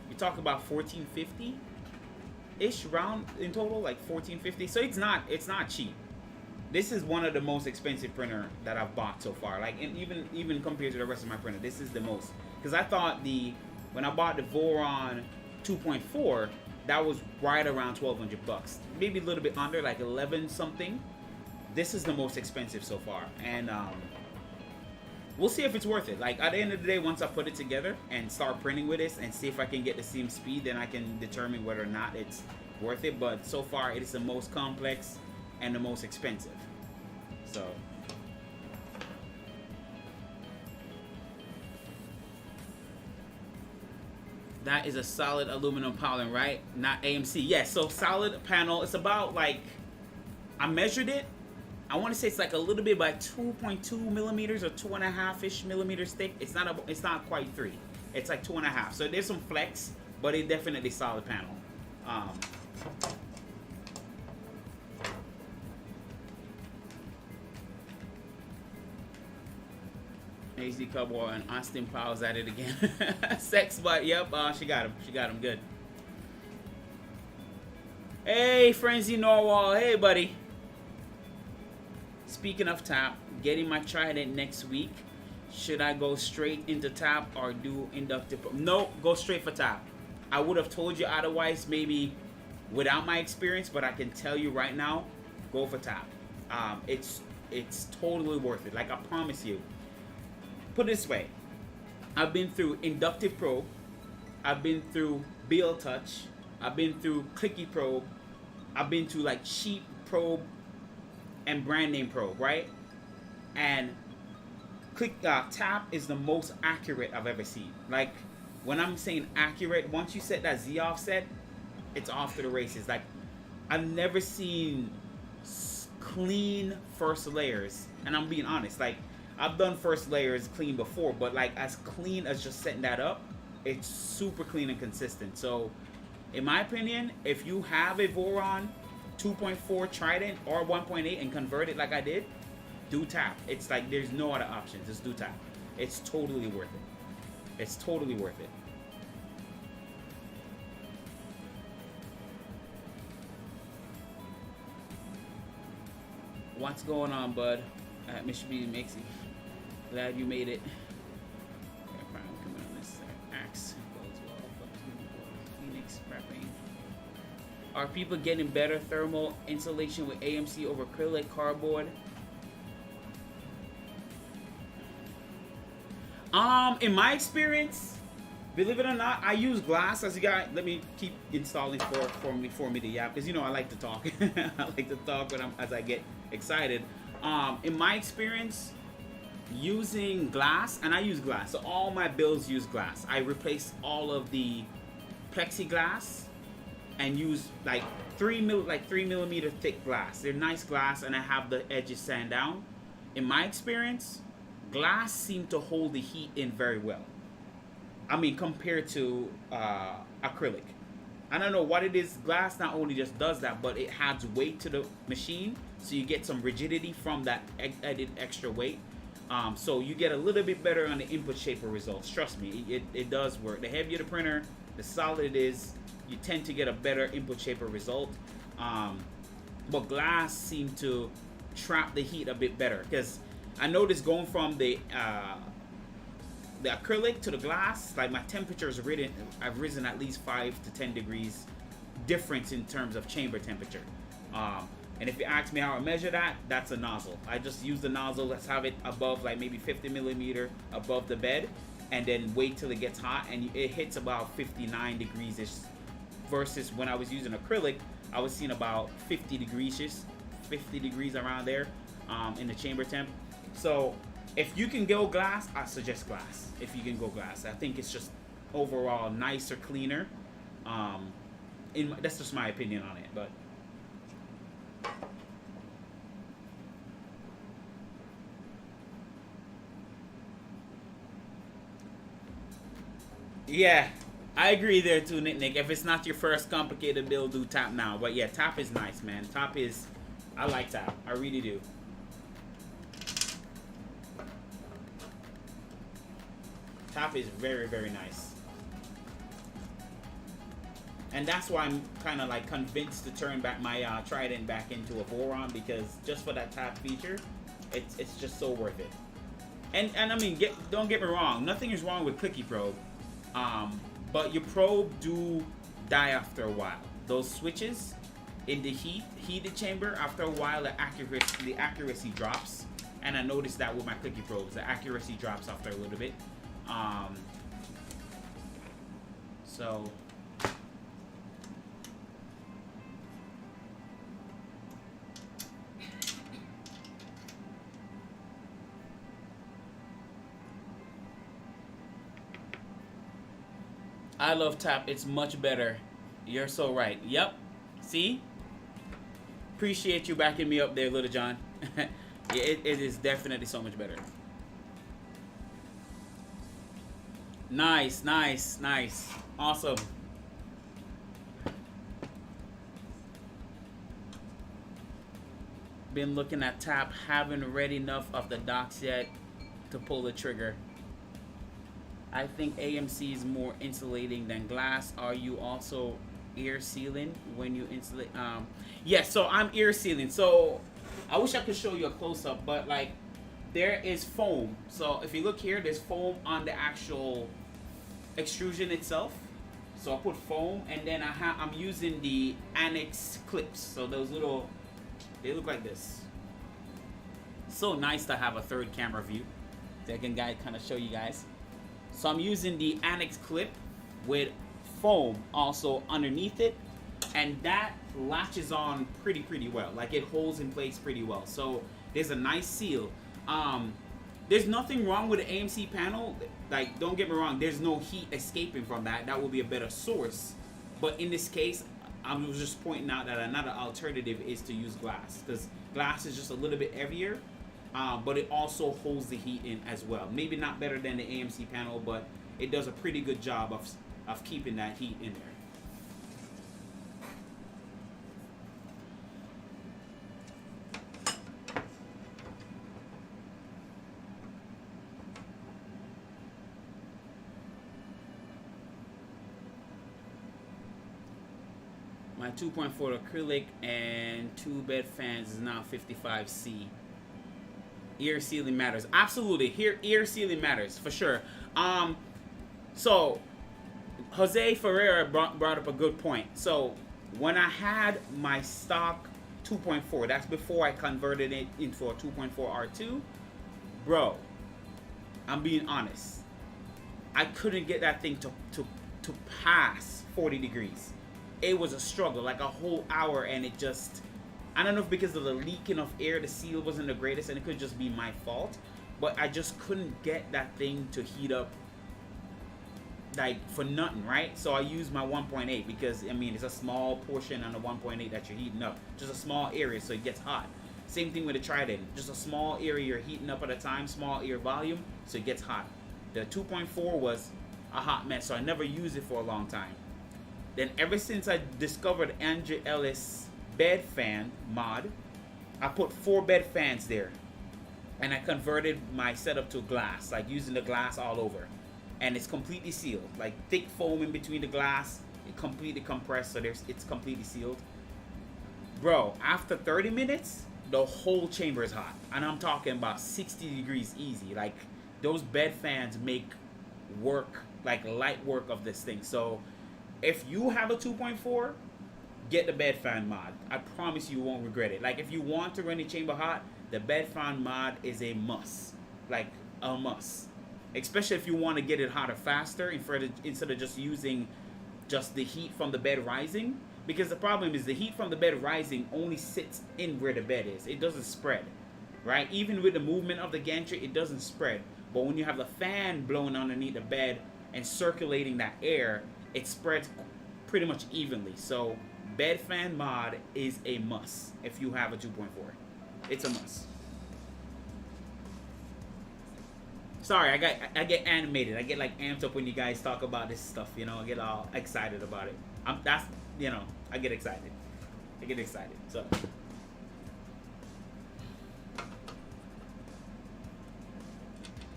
you talk about $1,450-ish round in total, like $1,450. So it's not cheap. This is one of the most expensive printer that I've bought so far. Like, and even compared to the rest of my printer, this is the most. Because I thought when I bought the Voron 2.4, that was right around $1,200, maybe a little bit under, like 11 something. This is the most expensive so far, and we'll see if it's worth it. Like, at the end of the day, once I put it together and start printing with this and see if I can get the same speed, then I can determine whether or not it's worth it. But so far, it is the most complex and the most expensive. So. That is a solid aluminum paneling, right? Not AMC. Yes, so solid panel. It's about like, I measured it. I want to say it's like a little bit by 2.2 millimeters or 2.5-ish millimeters thick. It's not quite 3. It's like 2.5. So there's some flex, but it's definitely solid panel. AZ Cowboy and Austin Powers at it again. Sex, but yep, she got him. She got him good. Hey, Frenzy Norwal. Hey, buddy. Speaking of tap, getting my Trident next week. Should I go straight into tap or do inductive? No, go straight for tap. I would have told you otherwise, maybe without my experience, but I can tell you right now, go for tap. It's totally worth it. Like, I promise you. Put it this way, I've been through inductive probe, I've been through BL touch, I've been through clicky probe, I've been to like cheap probe and brand name probe, right? And tap is the most accurate I've ever seen. Like, when I'm saying accurate, once you set that Z offset, it's off to the races. Like, I've never seen clean first layers, and I'm being honest. Like, I've done first layers clean before, but like as clean as just setting that up, it's super clean and consistent. So, in my opinion, if you have a Voron 2.4 Trident or 1.8 and convert it like I did, do tap. It's like there's no other option. Just do tap. It's totally worth it. It's totally worth it. What's going on, bud? At Mitsubishi Mixie. Glad you made it. Coming on this axe goes well, but Phoenix prepping. Are people getting better thermal insulation with AMC over acrylic cardboard? In my experience, believe it or not, I use glass as you guys. Let me keep installing for me to yap, because you know I like to talk. I like to talk as I get excited. In my experience, using glass, and I use glass, so all my builds use glass. I replace all of the plexiglass and use like 3 millimeter thick glass. They're nice glass, and I have the edges sand down. In my experience, glass seems to hold the heat in very well. I mean, compared to acrylic. I don't know what it is. Glass not only just does that, but it adds weight to the machine, so you get some rigidity from that added extra weight. So you get a little bit better on the input shaper results. Trust me, it does work. The heavier the printer, the solid it is, you tend to get a better input shaper result. But glass seemed to trap the heat a bit better, because I noticed going from the acrylic to the glass, like my temperatures I've risen at least 5 to 10 degrees difference in terms of chamber temperature. And if you ask me how I measure that, that's a nozzle. I just use the nozzle. Let's have it above like maybe 50 millimeter above the bed, and then wait till it gets hot, and it hits about 59 degrees ish. Versus when I was using acrylic, I was seeing about 50 degrees ish, 50 degrees around there in the chamber temp. So if you can go glass, I suggest glass. If you can go glass, I think it's just overall nicer, cleaner. That's just my opinion on it, but. Yeah, I agree there too, Nick. If it's not your first complicated build, do tap now. But yeah, tap is nice, man. I like tap. I really do. Tap is very, very nice. And that's why I'm kind of like convinced to turn back my Trident back into a Voron, because just for that tap feature, it's just so worth it. And I mean, don't get me wrong, nothing is wrong with clicky probe. But your probe do die after a while. Those switches in the heated chamber, after a while the accuracy drops. And I noticed that with my clicky probes, the accuracy drops after a little bit. So I love tap. It's much better. You're so right. Yep. See? Appreciate you backing me up there, Little John. Yeah, it is definitely so much better. Nice, nice, nice. Awesome. Been looking at tap. Haven't read enough of the docs yet to pull the trigger. I think AMC is more insulating than glass. Are you also Air sealing when you insulate. Yeah, so I'm air sealing. So I wish I could show you a close up, but like there is foam. So if you look here, there's foam on the actual extrusion itself. So I put foam, and then I'm using the Annex clips. So those little, they look like this. So nice to have a third camera view that I can kind of show you guys. So I'm using the Annex clip with foam also underneath it, and that latches on pretty well. Like it holds in place pretty well. So there's a nice seal. There's nothing wrong with the AMC panel. Like, don't get me wrong, there's no heat escaping from that. That would be a better source. But in this case, I was just pointing out that another alternative is to use glass, because glass is just a little bit heavier, but it also holds the heat in as well. Maybe not better than the AMC panel, but it does a pretty good job of keeping that heat in there. My 2.4 acrylic and 2 bed fans is now 55C. Ear sealing matters. Absolutely. Here, ear sealing matters for sure. So Jose Ferreira brought up a good point. So when I had my stock 2.4, that's before I converted it into a 2.4 R2, bro, I'm being honest, I couldn't get that thing to pass 40 degrees. It was a struggle, like a whole hour, and it just, I don't know if because of the leaking of air, the seal wasn't the greatest, and it could just be my fault, but I just couldn't get that thing to heat up like for nothing, right? So I used my 1.8 because, I mean, it's a small portion on the 1.8 that you're heating up, just a small area, so it gets hot. Same thing with the Trident, just a small area you're heating up at a time, small air volume, so it gets hot. The 2.4 was a hot mess, so I never used it for a long time. Then ever since I discovered Andrew Ellis bed fan mod, I put 4 bed fans there, and I converted my setup to glass, like using the glass all over, and it's completely sealed, like thick foam in between the glass, it completely compressed, so it's completely sealed. Bro, after 30 minutes, the whole chamber is hot, and I'm talking about 60 degrees easy. Like those bed fans make work, like light work of this thing. So if you have a 2.4, get the bed fan mod. I promise you won't regret it. Like if you want to run the chamber hot, the bed fan mod is a must. Like a must. Especially if you want to get it hotter faster instead of just using just the heat from the bed rising. Because the problem is the heat from the bed rising only sits in where the bed is. It doesn't spread. Right? Even with the movement of the gantry, it doesn't spread. But when you have the fan blowing underneath the bed and circulating that air, it spreads pretty much evenly. So bed fan mod is a must if you have a 2.4. It's a must. Sorry, I get animated. I get like amped up when you guys talk about this stuff, you know. I get all excited about it. That's, you know, I get excited. I get excited. So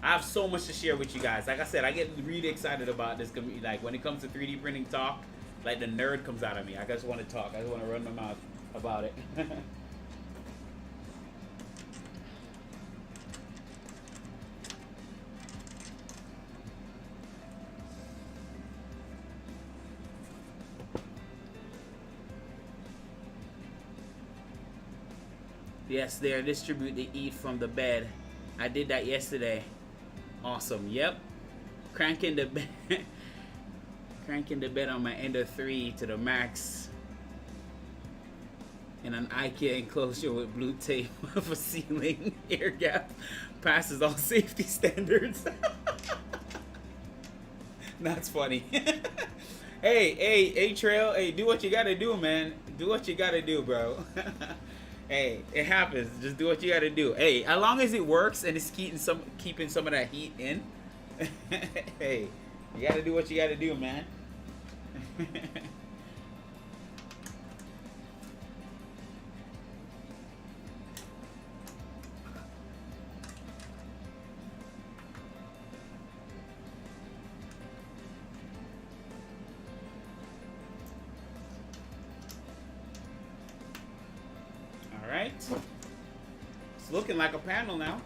I have so much to share with you guys. Like I said, I get really excited about this. Like when it comes to 3D printing talk, like the nerd comes out of me. I just want to talk. I just want to run my mouth about it. Yes, they distribute the heat from the bed. I did that yesterday. Awesome. Yep. Cranking the bed on my Ender 3 to the max in an IKEA enclosure with blue tape for sealing. Air gap passes all safety standards. That's funny. Hey, Trail. Hey, do what you gotta do, man. Do what you gotta do, bro. Hey, it happens. Just do what you gotta do. Hey, as long as it works and it's keeping some of that heat in. Hey, you gotta do what you gotta do, man. right. It's looking like a panel now.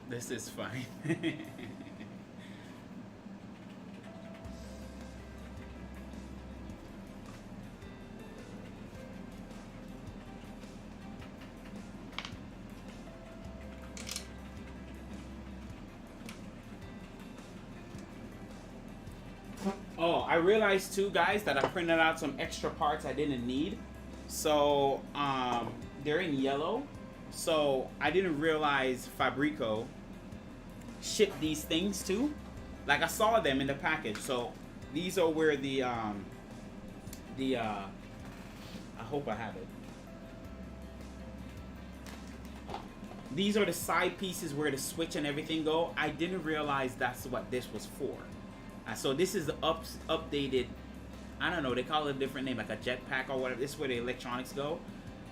This is fine. Oh, I realized too, guys, that I printed out some extra parts I didn't need. So, they're in yellow. So, I didn't realize Fabrico shipped these things too. Like, I saw them in the package. So, these are where the I hope I have it. These are the side pieces where the switch and everything go. I didn't realize that's what this was for. So this is the updated, I don't know, they call it a different name, like a jetpack or whatever. This is where the electronics go.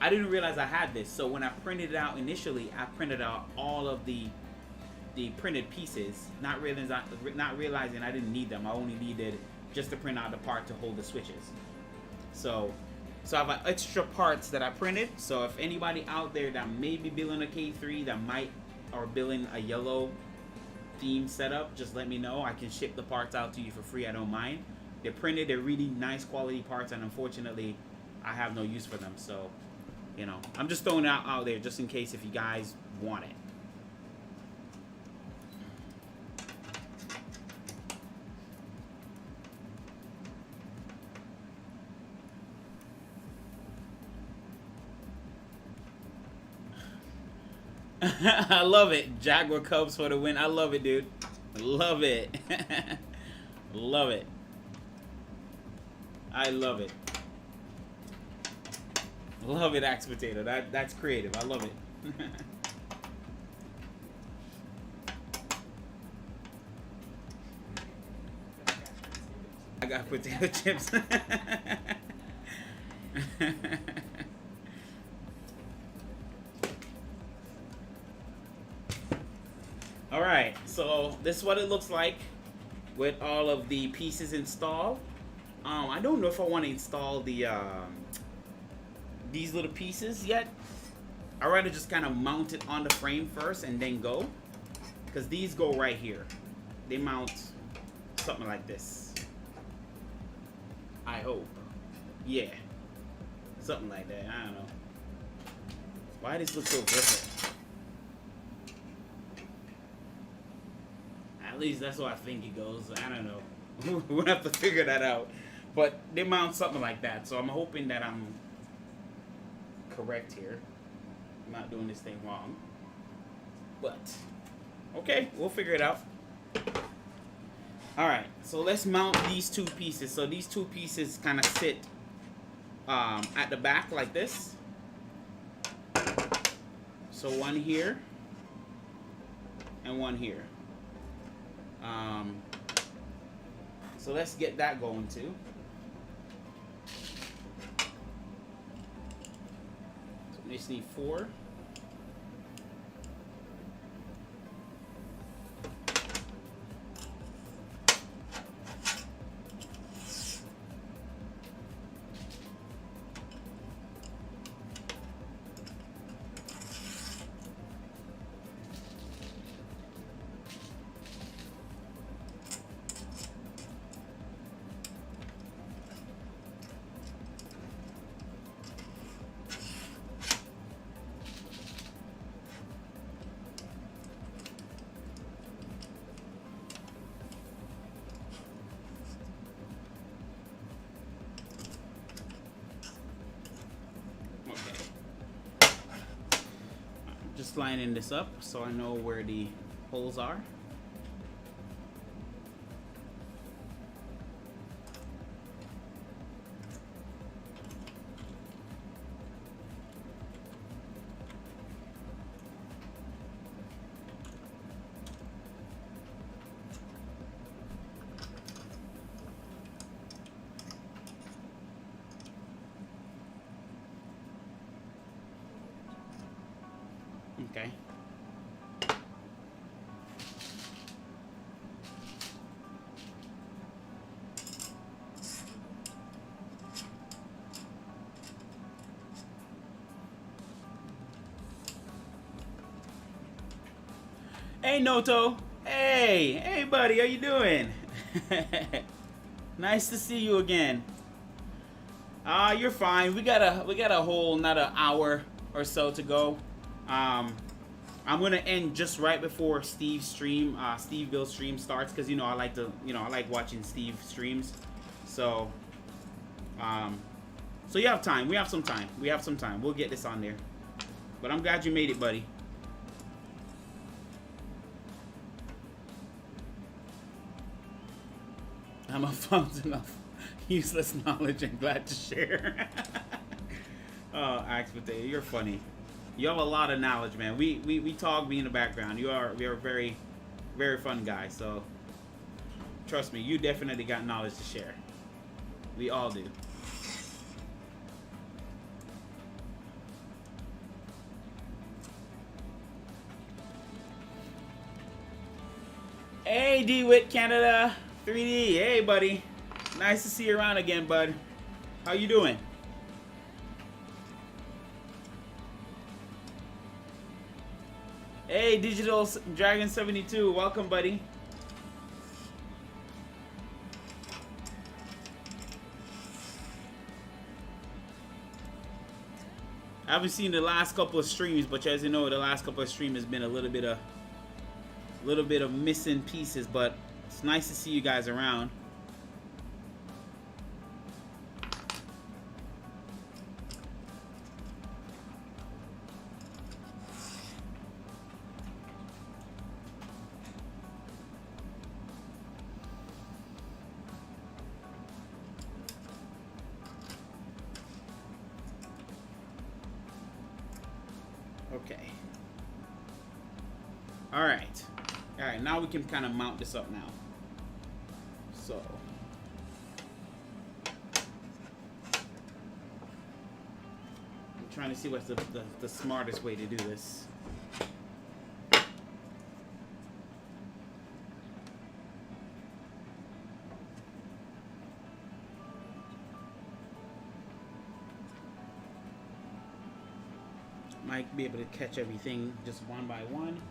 I didn't realize I had this. So when I printed it out initially, I printed out all of the printed pieces, not realizing I didn't need them. I only needed just to print out the part to hold the switches. So I have extra parts that I printed. So if anybody out there that may be building a K3 that might or building a yellow theme setup, just let me know. I can ship the parts out to you for free. I don't mind. They're printed. They're really nice quality parts, and unfortunately, I have no use for them. So, you know, I'm just throwing it out there just in case if you guys want it. I love it. Jaguar Cubs for the win. I love it, dude. Love it. Love it. I love it. Love it, Axe Potato. That's creative. I love it. I got potato chips. Alright, so this is what it looks like with all of the pieces installed. I don't know if I want to install the these little pieces yet. I'd rather just kind of mount it on the frame first and then go. Because these go right here. They mount something like this. I hope. Yeah. Something like that. I don't know. Why does this look so different? At least that's what I think it goes. I don't know. We'll have to figure that out. But they mount something like that. So I'm hoping that I'm correct here. I'm not doing this thing wrong. But, okay, we'll figure it out. Alright, so let's mount these two pieces. So these two pieces kind of sit at the back like this. So one here and one here. So let's get that going too. So we just need 4. Just lining this up so I know where the holes are. Okay. Hey Noto. Hey buddy, how you doing? Nice to see you again. You're fine. We got a whole another hour or so to go. I'm gonna end just right before Steve's stream, Steve Bill's stream starts, because you know I like watching Steve streams. So so you have time. We have some time. We'll get this on there. But I'm glad you made it, buddy. I'm a fountain of useless knowledge and glad to share. Oh, Axe Potato, you're funny. You have a lot of knowledge, man. We talk me in the background. We are a very, very fun guy. So trust me, you definitely got knowledge to share. We all do. Hey, DeWitt Canada 3D. Hey, buddy. Nice to see you around again, bud. How you doing? Hey, Digital Dragon 72. Welcome, buddy. I haven't seen the last couple of streams, but as you know, the last couple of streams has been a little bit of missing pieces, but it's nice to see you guys around. Okay. All right. Now we can kind of mount this up now. So. I'm trying to see what's the smartest way to do this. Might be able to catch everything just one by one.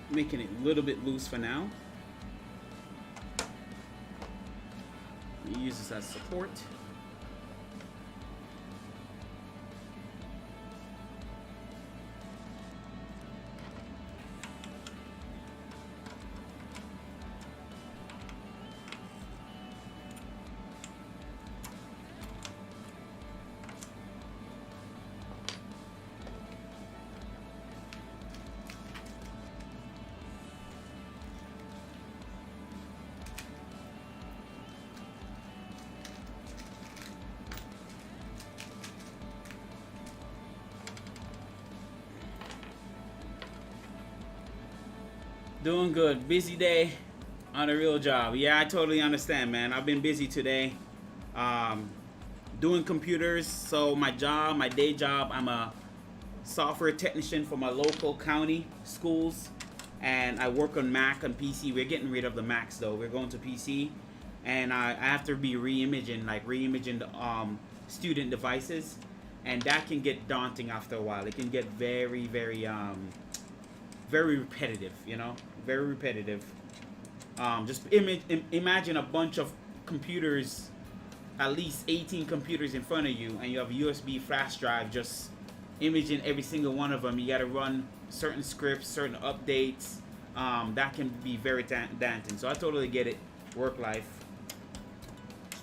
Making it a little bit loose for now. We use this as support. Doing good. Busy day on a real job. Yeah, I totally understand, man. I've been busy today. Doing computers. So my job, my day job, I'm a software technician for my local county schools. And I work on Mac and PC. We're getting rid of the Macs though. We're going to PC. And I have to be re-imaging the student devices. And that can get daunting after a while. It can get very, very repetitive, you know? Very repetitive. Just imagine a bunch of computers, at least 18 computers in front of you, and you have a USB flash drive just imaging every single one of them. You got to run certain scripts, certain updates. That can be very daunting. So I totally get it. Work life.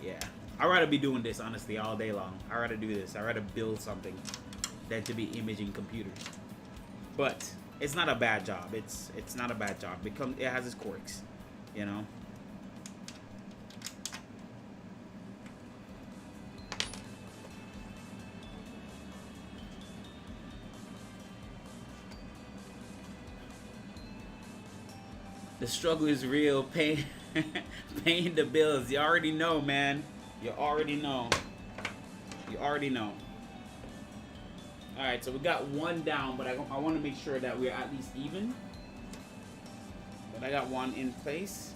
Yeah. I'd rather be doing this, honestly, all day long. I'd rather do this. I'd rather build something than to be imaging computers. But it's not a bad job. It's not a bad job. It has its quirks, you know. The struggle is real. Paying the bills. You already know, man. You already know. You already know. All right, so we got one down, but I want to make sure that we're at least even. But I got one in place.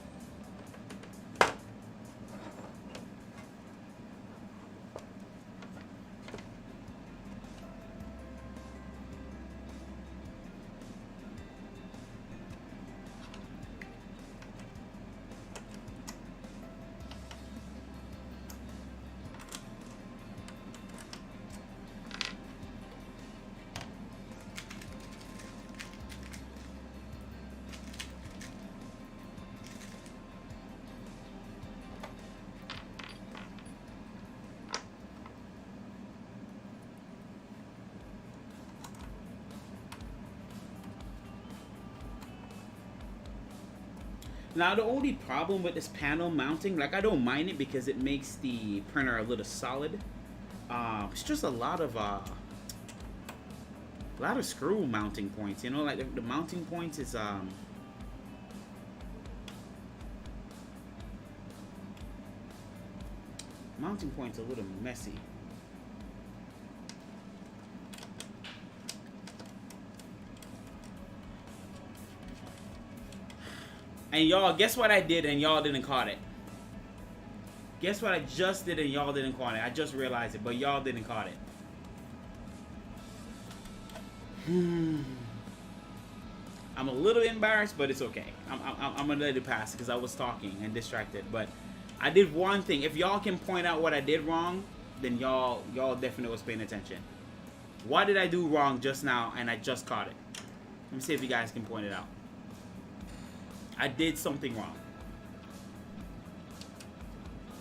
Now the only problem with this panel mounting, like I don't mind it because it makes the printer a little solid. It's just a lot of screw mounting points. You know, like the mounting points is mounting points a little messy. And y'all, guess what I did and y'all didn't caught it? Guess what I just did and y'all didn't caught it? I just realized it, but y'all didn't caught it. I'm a little embarrassed, but it's okay. I'm gonna let it pass because I was talking and distracted. But I did one thing. If y'all can point out what I did wrong, then y'all definitely was paying attention. What did I do wrong just now and I just caught it? Let me see if you guys can point it out. I did something wrong.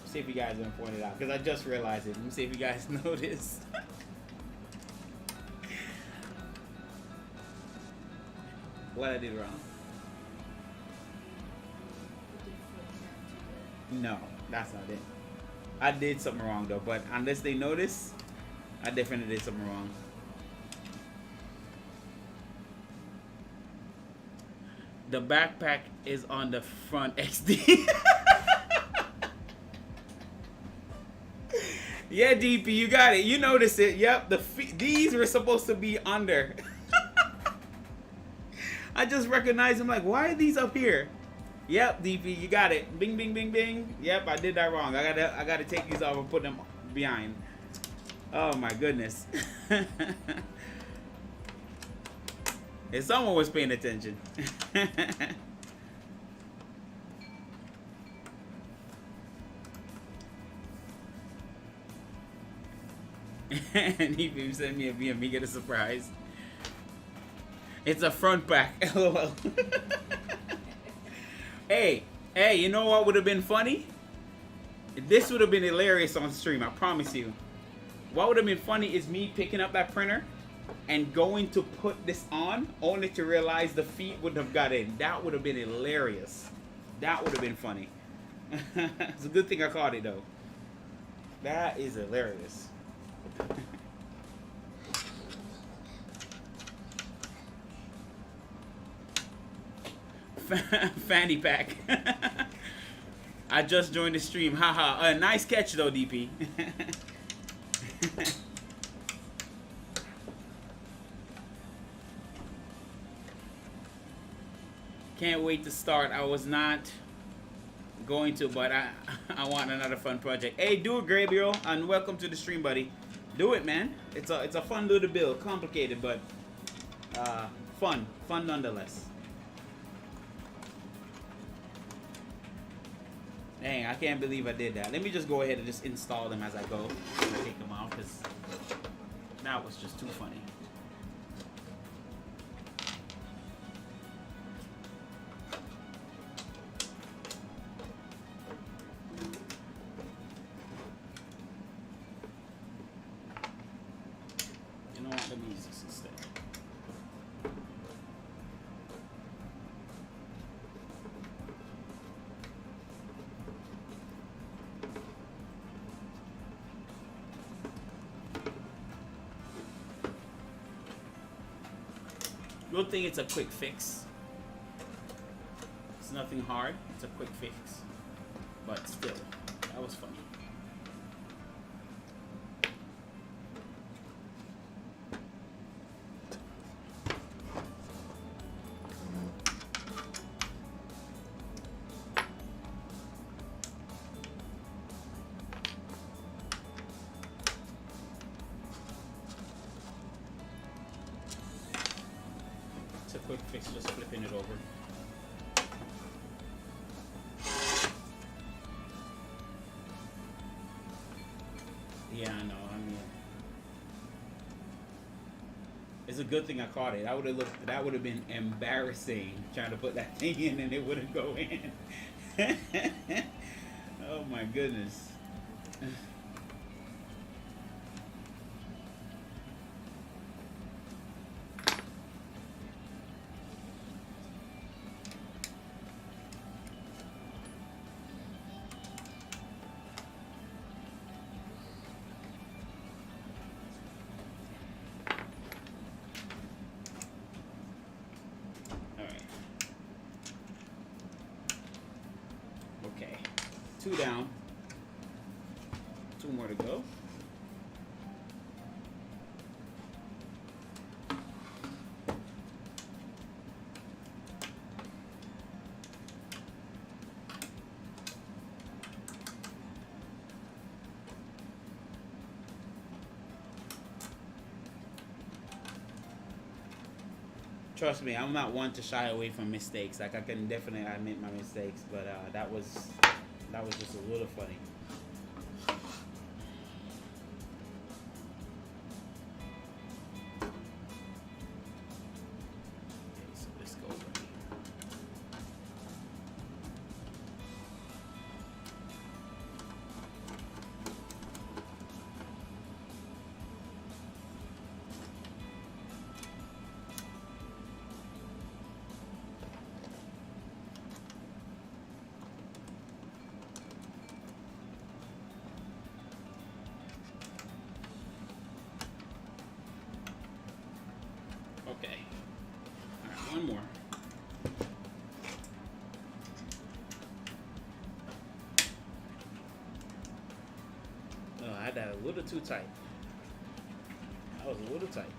See if you guys can point it out because I just realized it. Let me see if you guys notice. What I did wrong. No, that's not it. I did something wrong though, but unless they notice, I definitely did something wrong. The backpack is on the front XD. Yeah, DP, you got it. You noticed it. Yep, these were supposed to be under. I just recognized them like, why are these up here? Yep, DP, you got it. Bing, bing, bing, bing. Yep, I did that wrong. I gotta take these off and put them behind. Oh my goodness. If someone was paying attention. And he sent me a VME, get a surprise. It's a front pack. LOL. Hey, you know what would have been funny? This would have been hilarious on stream, I promise you. What would have been funny is me picking up that printer and going to put this on, only to realize the feet wouldn't have got in. That would have been hilarious. That would have been funny. It's a good thing I caught it though. That is hilarious. Fanny pack. I just joined the stream. Haha. Nice catch though, DP. Can't wait to start. I was not going to, but I want another fun project. Hey, do it, Gabriel, and welcome to the stream, buddy. Do it, man. It's a fun little build. Complicated, but fun nonetheless. Dang, I can't believe I did that. Let me just go ahead and just install them as I go. Take them off because that was just too funny. You know what? Let me use this instead. Good thing it's a quick fix. It's nothing hard. It's a quick fix. But still, that was funny. Quick fix, just flipping it over. Yeah, I know. I mean, it's a good thing I caught it. That would have been embarrassing trying to put that thing in and it wouldn't go in. Oh my goodness. Two down, two more to go. Trust me, I'm not one to shy away from mistakes. Like I can definitely admit my mistakes, but that was just a little funny. Okay, so let's go over here. Okay. Alright, one more. Oh, I had that a little too tight. That was a little tight.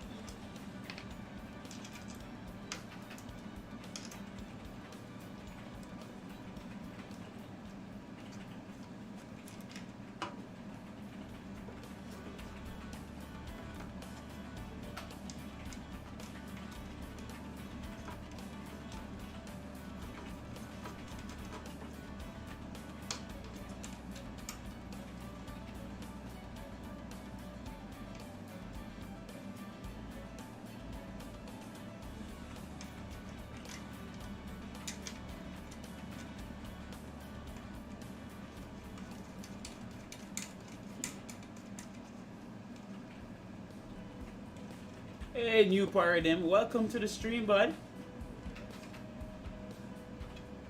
Hey, new paradigm, welcome to the stream, bud.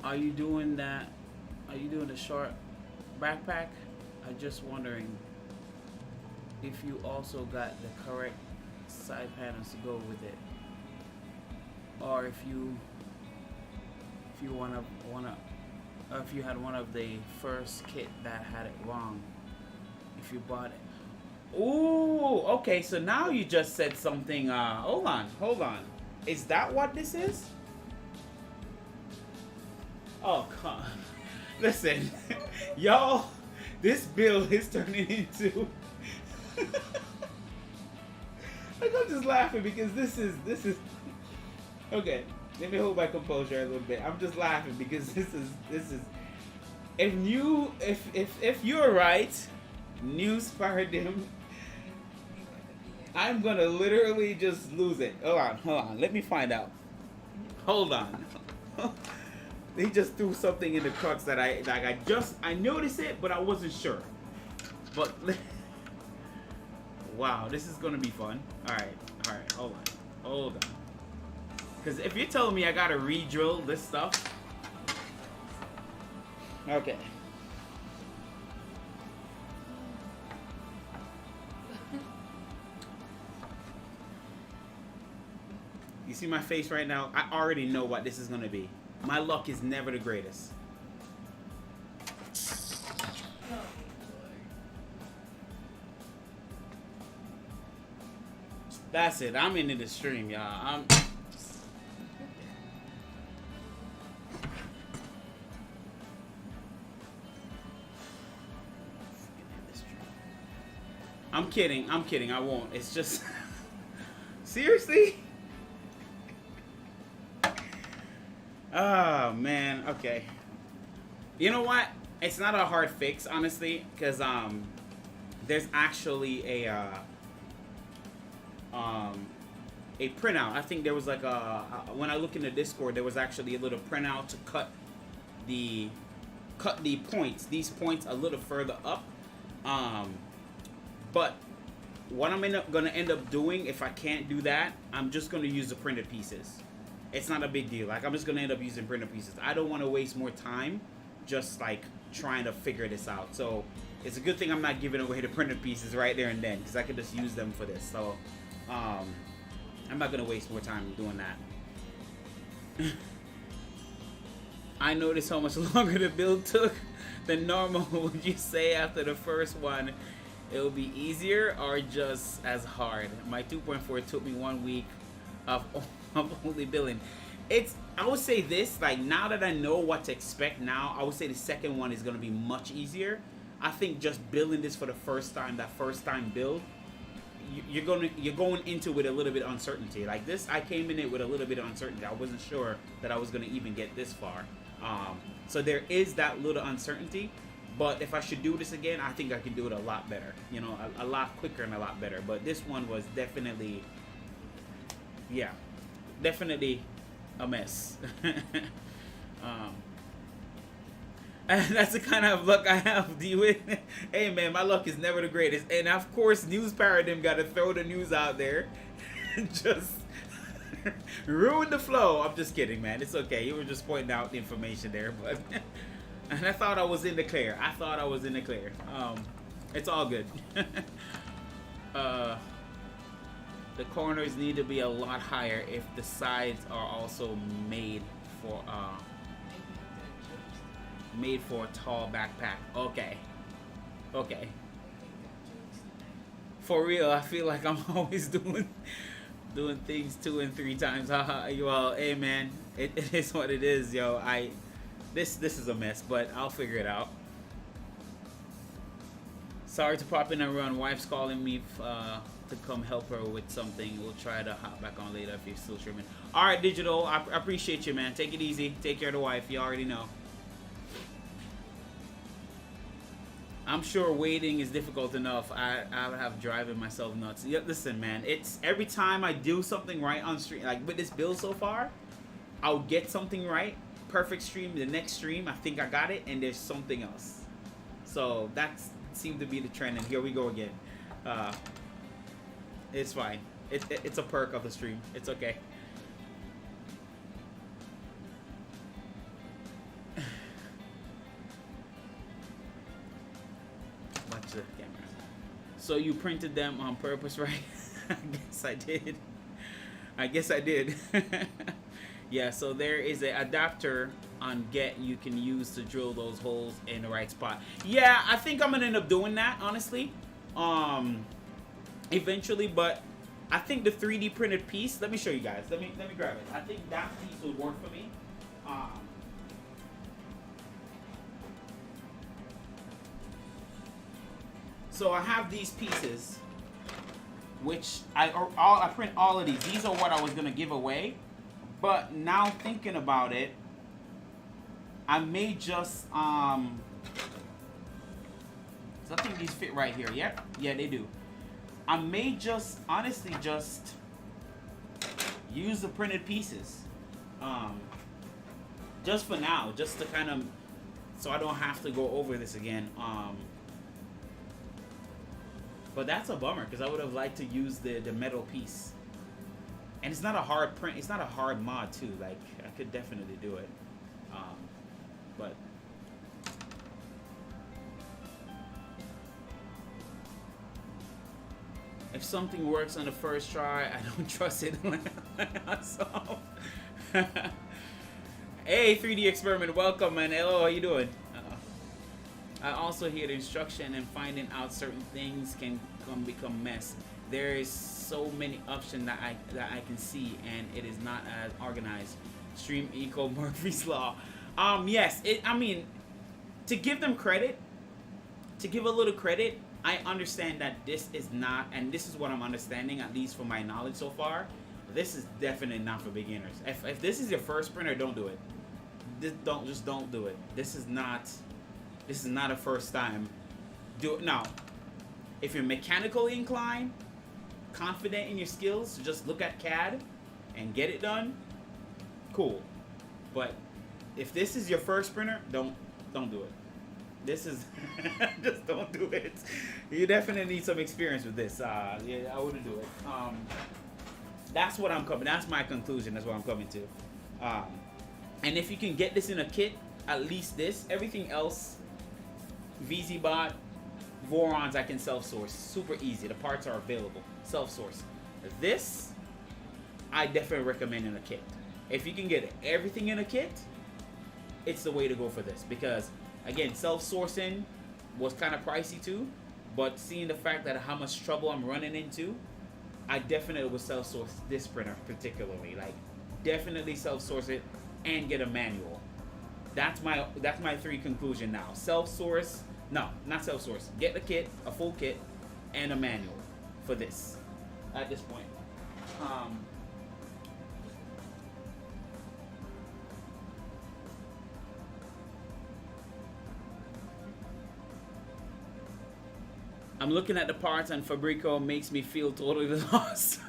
Are you doing that? Are you doing the short backpack? I'm just wondering if you also got the correct side panels to go with it, or if you if you had one of the first kit that had it wrong. If you bought it. Ooh, okay, so now you just said something, hold on. Is that what this is? Oh, come on. Listen, y'all, this build is turning into... I'm just laughing because this is... Okay, let me hold my composure a little bit. I'm just laughing because this is... if you're right, news paradigm, I'm gonna literally just lose it. Hold on. Let me find out. Hold on. He just threw something in the crux that I noticed it, but I wasn't sure. But wow, this is gonna be fun. All right. Hold on. Because if you're telling me I gotta re-drill this stuff, okay. You see my face right now? I already know what this is gonna be. My luck is never the greatest. That's it. I'm into the stream, y'all. I'm kidding. I won't. It's just seriously. Oh man. Okay. You know what? It's not a hard fix, honestly, because there's actually a printout. I think there was like when I look in the Discord, there was actually a little printout to cut the points, these points a little further up. But what I'm gonna end up doing, if I can't do that, I'm just gonna use the printed pieces. It's not a big deal. Like, I'm just gonna end up using printed pieces. I don't want to waste more time just like trying to figure this out. So it's a good thing I'm not giving away the printed pieces right there and then, because I could just use them for this. So I'm not gonna waste more time doing that. I noticed how much longer the build took than normal. Would you say after the first one it'll be easier or just as hard? My 2.4 took me 1 week of only building. I would say this, like, now that I know what to expect now, I would say the second one is going to be much easier. I think just building this for the first time, that first time build, you're going into it with a little bit of uncertainty. Like this, I came in it with a little bit of uncertainty. I wasn't sure that I was going to even get this far. So there is that little uncertainty. But if I should do this again, I think I can do it a lot better. You know, a lot quicker and a lot better. But this one was definitely, yeah, definitely a mess. And that's the kind of luck I have to deal with. Hey man, my luck is never the greatest. And of course, news paradigm got to throw the news out there. Just ruin the flow. I'm just kidding, man. It's okay. You were just pointing out the information there, but and I thought I was in the clear. It's all good. The corners need to be a lot higher if the sides are also made for a tall backpack. Okay. For real, I feel like I'm always doing things 2 and 3 times. Well, hey man, it is what it is, yo. This is a mess, but I'll figure it out. Sorry to pop in and run. Wife's calling me to come help her with something. We'll try to hop back on later if you're still streaming. All right, Digital. I appreciate you, man. Take it easy. Take care of the wife. You already know. I'm sure waiting is difficult enough. I would have driving myself nuts. Yeah, listen, man. It's every time I do something right on stream, like with this build so far, I'll get something right. Perfect stream. The next stream, I think I got it, and there's something else. So that seemed to be the trend, and here we go again. It's fine. It's a perk of the stream. It's okay. Watch the camera. So you printed them on purpose, right? I guess I did. Yeah, so there is an adapter on Get you can use to drill those holes in the right spot. Yeah, I think I'm gonna end up doing that, honestly. Eventually, but I think the 3D printed piece, let me show you guys. Let me grab it. I think that piece would work for me. So I have these pieces, which I print all of these. These are what I was gonna give away, but now thinking about it, I may just So I think these fit right here. Yep. Yeah, they do. I may just, honestly, just use the printed pieces. Just for now, just to kind of, so I don't have to go over this again. But that's a bummer, because I would have liked to use the metal piece. And it's not a hard print, it's not a hard mod too. Like, I could definitely do it. But if something works on the first try, I don't trust it. So, hey, 3D Experiment, welcome, man. Hello, how you doing? I also hear the instruction, and finding out certain things can become mess. There is so many options that I can see, and it is not as organized. Stream equal Murphy's Law. Yes, I mean, to give them credit, to give a little credit, I understand that this is not, and this is what I'm understanding, at least from my knowledge so far, this is definitely not for beginners. If this is your first printer, don't do it. Just don't do it. This is not a first time. Do it now. If you're mechanically inclined, confident in your skills, just look at CAD and get it done, cool. But if this is your first printer, don't do it. This is just don't do it. You definitely need some experience with this. Yeah, I wouldn't do it. That's what I'm coming. That's my conclusion. That's what I'm coming to. And if you can get this in a kit, at least this. Everything else, VZBot, Vorons, I can self-source. Super easy. The parts are available. Self-source. This, I definitely recommend in a kit. If you can get everything in a kit, it's the way to go for this. Because, again, self-sourcing was kind of pricey too. But seeing the fact that how much trouble I'm running into, I definitely would self-source this printer particularly. Like, definitely self-source it and get a manual. That's my three conclusion now. Self-source. No, not self-source. Get the kit, a full kit, and a manual for this at this point. I'm looking at the parts, and Fabrico makes me feel totally lost.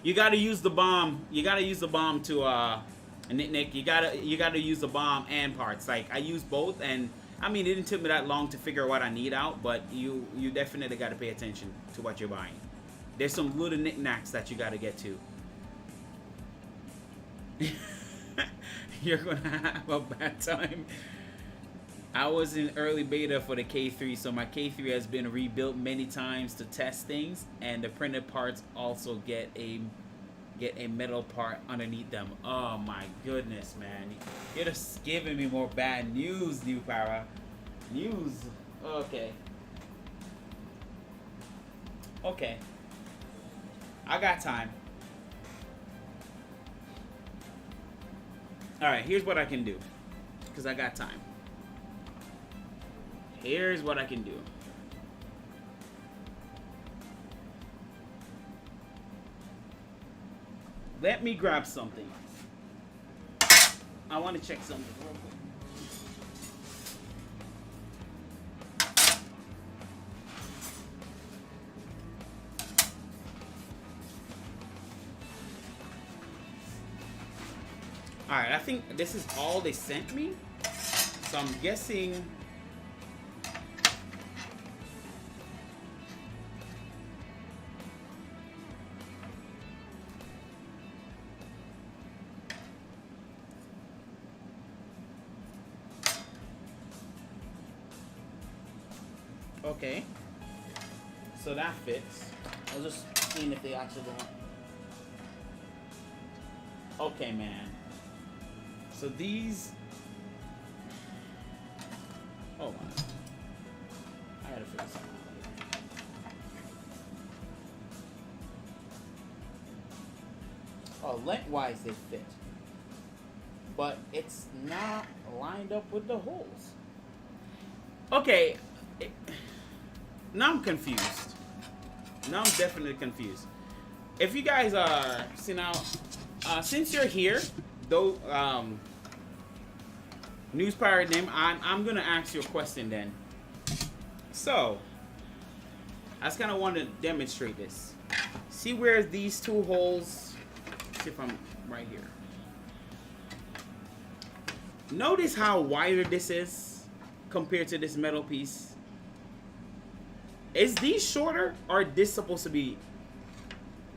You gotta use the bomb. You gotta use the bomb to Nick. You gotta use the bomb and parts. Like, I use both, and I mean, it didn't take me that long to figure what I need out, but you definitely got to pay attention to what you're buying. There's some little knickknacks that you got to get to. You're gonna have a bad time. I was in early beta for the K3, so my K3 has been rebuilt many times to test things, and the printed parts also get a metal part underneath them. Oh my goodness, man. You're just giving me more bad news, New Para. News. Okay. Okay. I got time. Alright, here's what I can do. Because I got time. Here's what I can do. Let me grab something. I want to check something real quick. Alright, I think this is all they sent me. So I'm guessing... Okay, so that fits. I was just seeing if they actually want. Okay, man. So these. Oh my! I gotta figure something out. Oh, lengthwise they fit, but it's not lined up with the holes. Okay. Now I'm confused. Now I'm definitely confused. If you guys are, see now, since you're here, though, News Pirate name, I'm gonna ask you a question then. So I just kind of want to demonstrate this. See where these two holes, see if I'm right here. Notice how wider this is compared to this metal piece. Is these shorter or is this supposed to be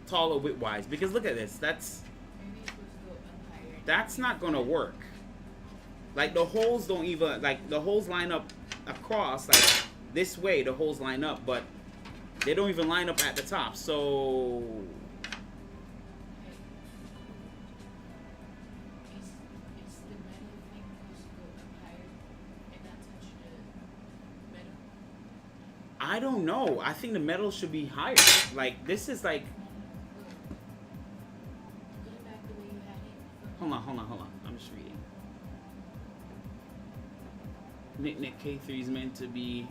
taller width-wise? Because look at this. That's not gonna work. Like the holes don't even, like the holes line up across, like this way the holes line up, but they don't even line up at the top. So I don't know. I think the metal should be higher. Like this is like, hold on. I'm just reading. Nick K3 is meant to be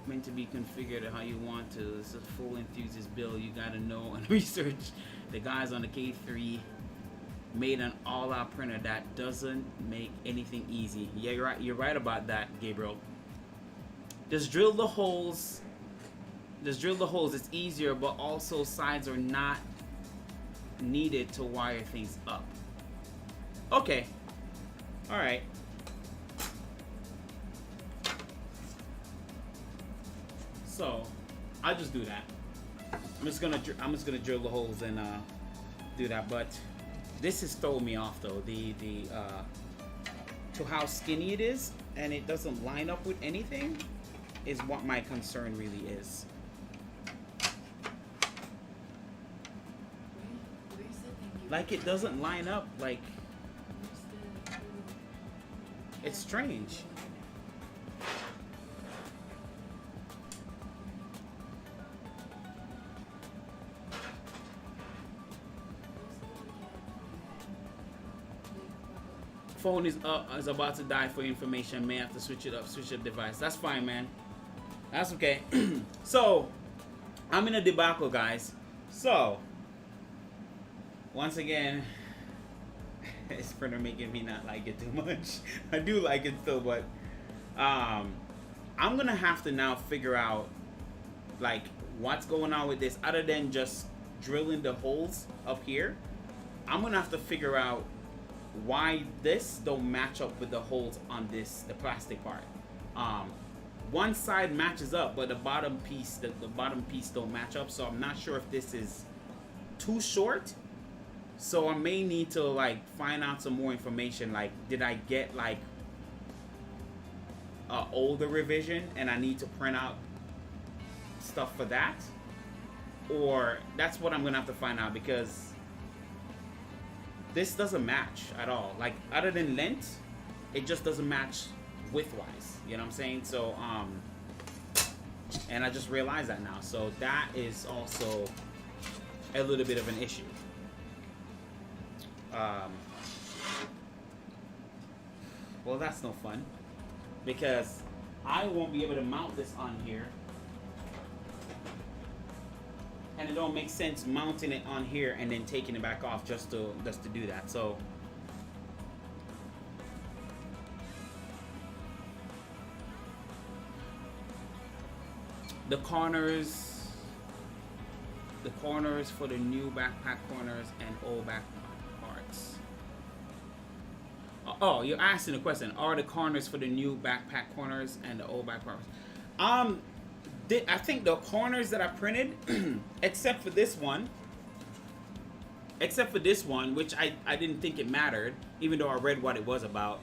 configured how you want to. It's a full enthusiast build. You gotta know and research. The guys on the K3 made an all-out printer that doesn't make anything easy. Yeah, you're right. You're right about that, Gabriel. Just drill the holes. It's easier, but also sides are not needed to wire things up. Okay. All right. So I'll just do that. I'm just gonna drill the holes and do that. But this is throwing me off though. To how skinny it is and it doesn't line up with anything is what my concern really is. Like it doesn't line up. Like it's strange. Phone is about to die for information. May have to switch up device. That's fine, man. That's okay. So I'm in a debacle, guys. So once again, this printer making me not like it too much. I do like it still, but I'm gonna have to now figure out like what's going on with this other than just drilling the holes up here. I'm gonna have to figure out why this don't match up with the holes on this, the plastic part. One side matches up, but the bottom piece don't match up. So I'm not sure if this is too short. So I may need to like find out some more information. Like, did I get like an older revision and I need to print out stuff for that? Or that's what I'm gonna have to find out, because this doesn't match at all. Like, other than length, it just doesn't match width-wise. You know what I'm saying? So, and I just realized that now. So that is also a little bit of an issue. Well, that's no fun, because I won't be able to mount this on here. And it don't make sense mounting it on here and then taking it back off just to do that. So the corners for the new backpack corners and old backpack parts. Oh, you're asking the question: are the corners for the new backpack corners and the old backpack parts? I think the corners that I printed, except for this one, which I didn't think it mattered, even though I read what it was about.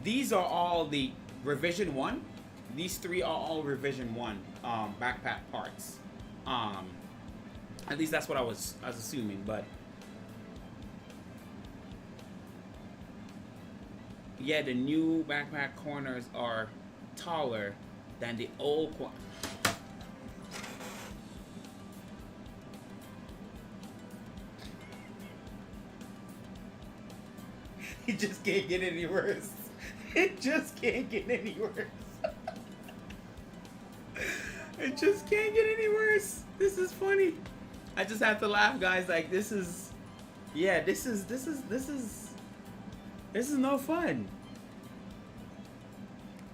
These are all the revision 1. These 3 are all revision 1 backpack parts. At least that's what I was assuming, but yeah, the new backpack corners are taller than the old one. It just can't get any worse. It just can't get any worse. It just can't get any worse. This is funny. I just have to laugh, guys. Like, this is no fun.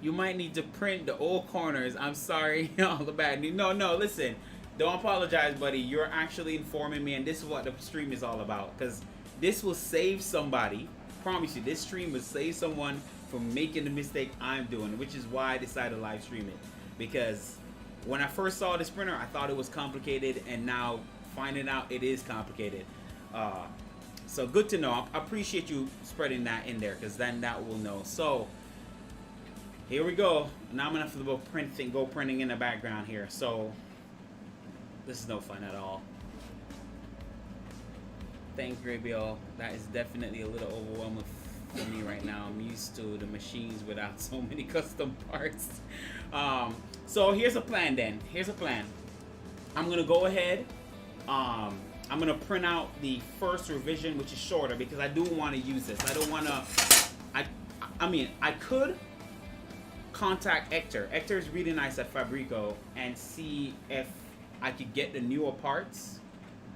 You might need to print the old corners. I'm sorry, all the bad news. No, no, listen. Don't apologize, buddy. You're actually informing me, and this is what the stream is all about. Because this will save somebody. Promise you, this stream will save someone from making the mistake I'm doing, which is why I decided to live stream it. Because when I first saw this printer, I thought it was complicated, and now finding out it is complicated. So good to know. I appreciate you spreading that in there, because then that will know. So here we go. Now I'm gonna have to go printing in the background here. So this is no fun at all. Thanks, Grabiel. That is definitely a little overwhelming for me right now. I'm used to the machines without so many custom parts. So here's a plan then. Here's a plan. I'm gonna go ahead. I'm gonna print out the first revision, which is shorter, because I do want to use this. I don't want to. I mean, I could contact Hector. Hector is really nice at Fabrico, and see if I could get the newer parts.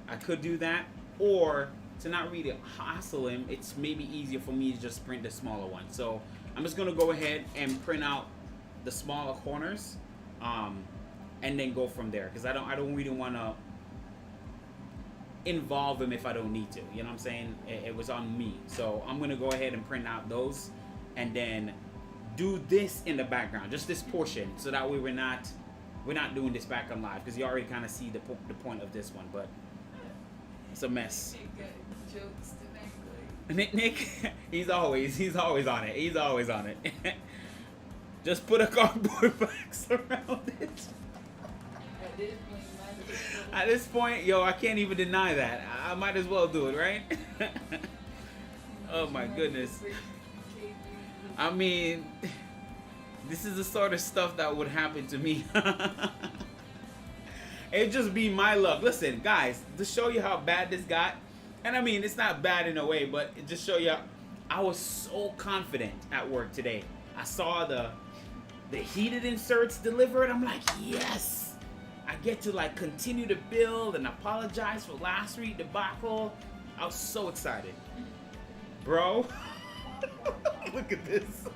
I could do that, or to not really hassle him, it's maybe easier for me to just print the smaller one. So I'm just gonna go ahead and print out the smaller corners, and then go from there, because I don't really want to involve him if I don't need to. You know what I'm saying? It was on me. So I'm gonna go ahead and print out those, and then do this in the background, just this portion, so that way we're not doing this back on live, because you already kind of see the point of this one, but it's a mess. Nick, he's always on it. He's always on it. Just put a cardboard box around it. At this point, yo, I can't even deny that. I might as well do it, right? Oh my goodness. I mean, this is the sort of stuff that would happen to me. It'd just be my luck. Listen, guys, to show you how bad this got, and I mean, it's not bad in a way, but it just show you, I was so confident at work today. I saw the heated inserts delivered. I'm like, yes, I get to like continue to build and apologize for last week debacle. I was so excited, bro. Look at this.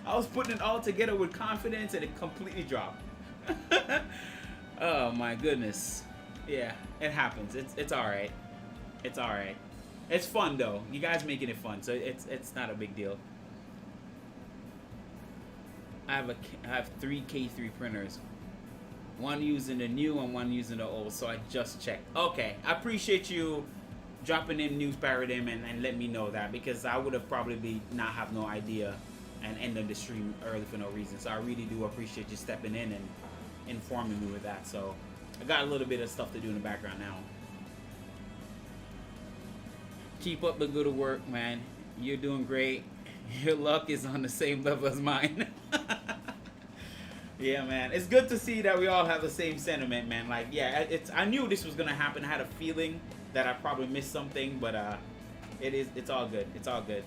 I was putting it all together with confidence, and it completely dropped. Oh my goodness. Yeah, it happens. It's all right. It's all right. It's fun though. You guys making it fun, so it's not a big deal. I have 3 K3 printers. One using the new and one using the old, so I just checked. Okay, I appreciate you dropping in news paradigm and let me know that, because I would have probably not have no idea and ended the stream early for no reason. So I really do appreciate you stepping in and informing me with that. So I got a little bit of stuff to do in the background now. Keep up the good work, man. You're doing great. Your luck is on the same level as mine. Yeah, man. It's good to see that we all have the same sentiment, man. Like, yeah, I knew this was gonna happen. I had a feeling that I probably missed something, but it's all good. It's all good.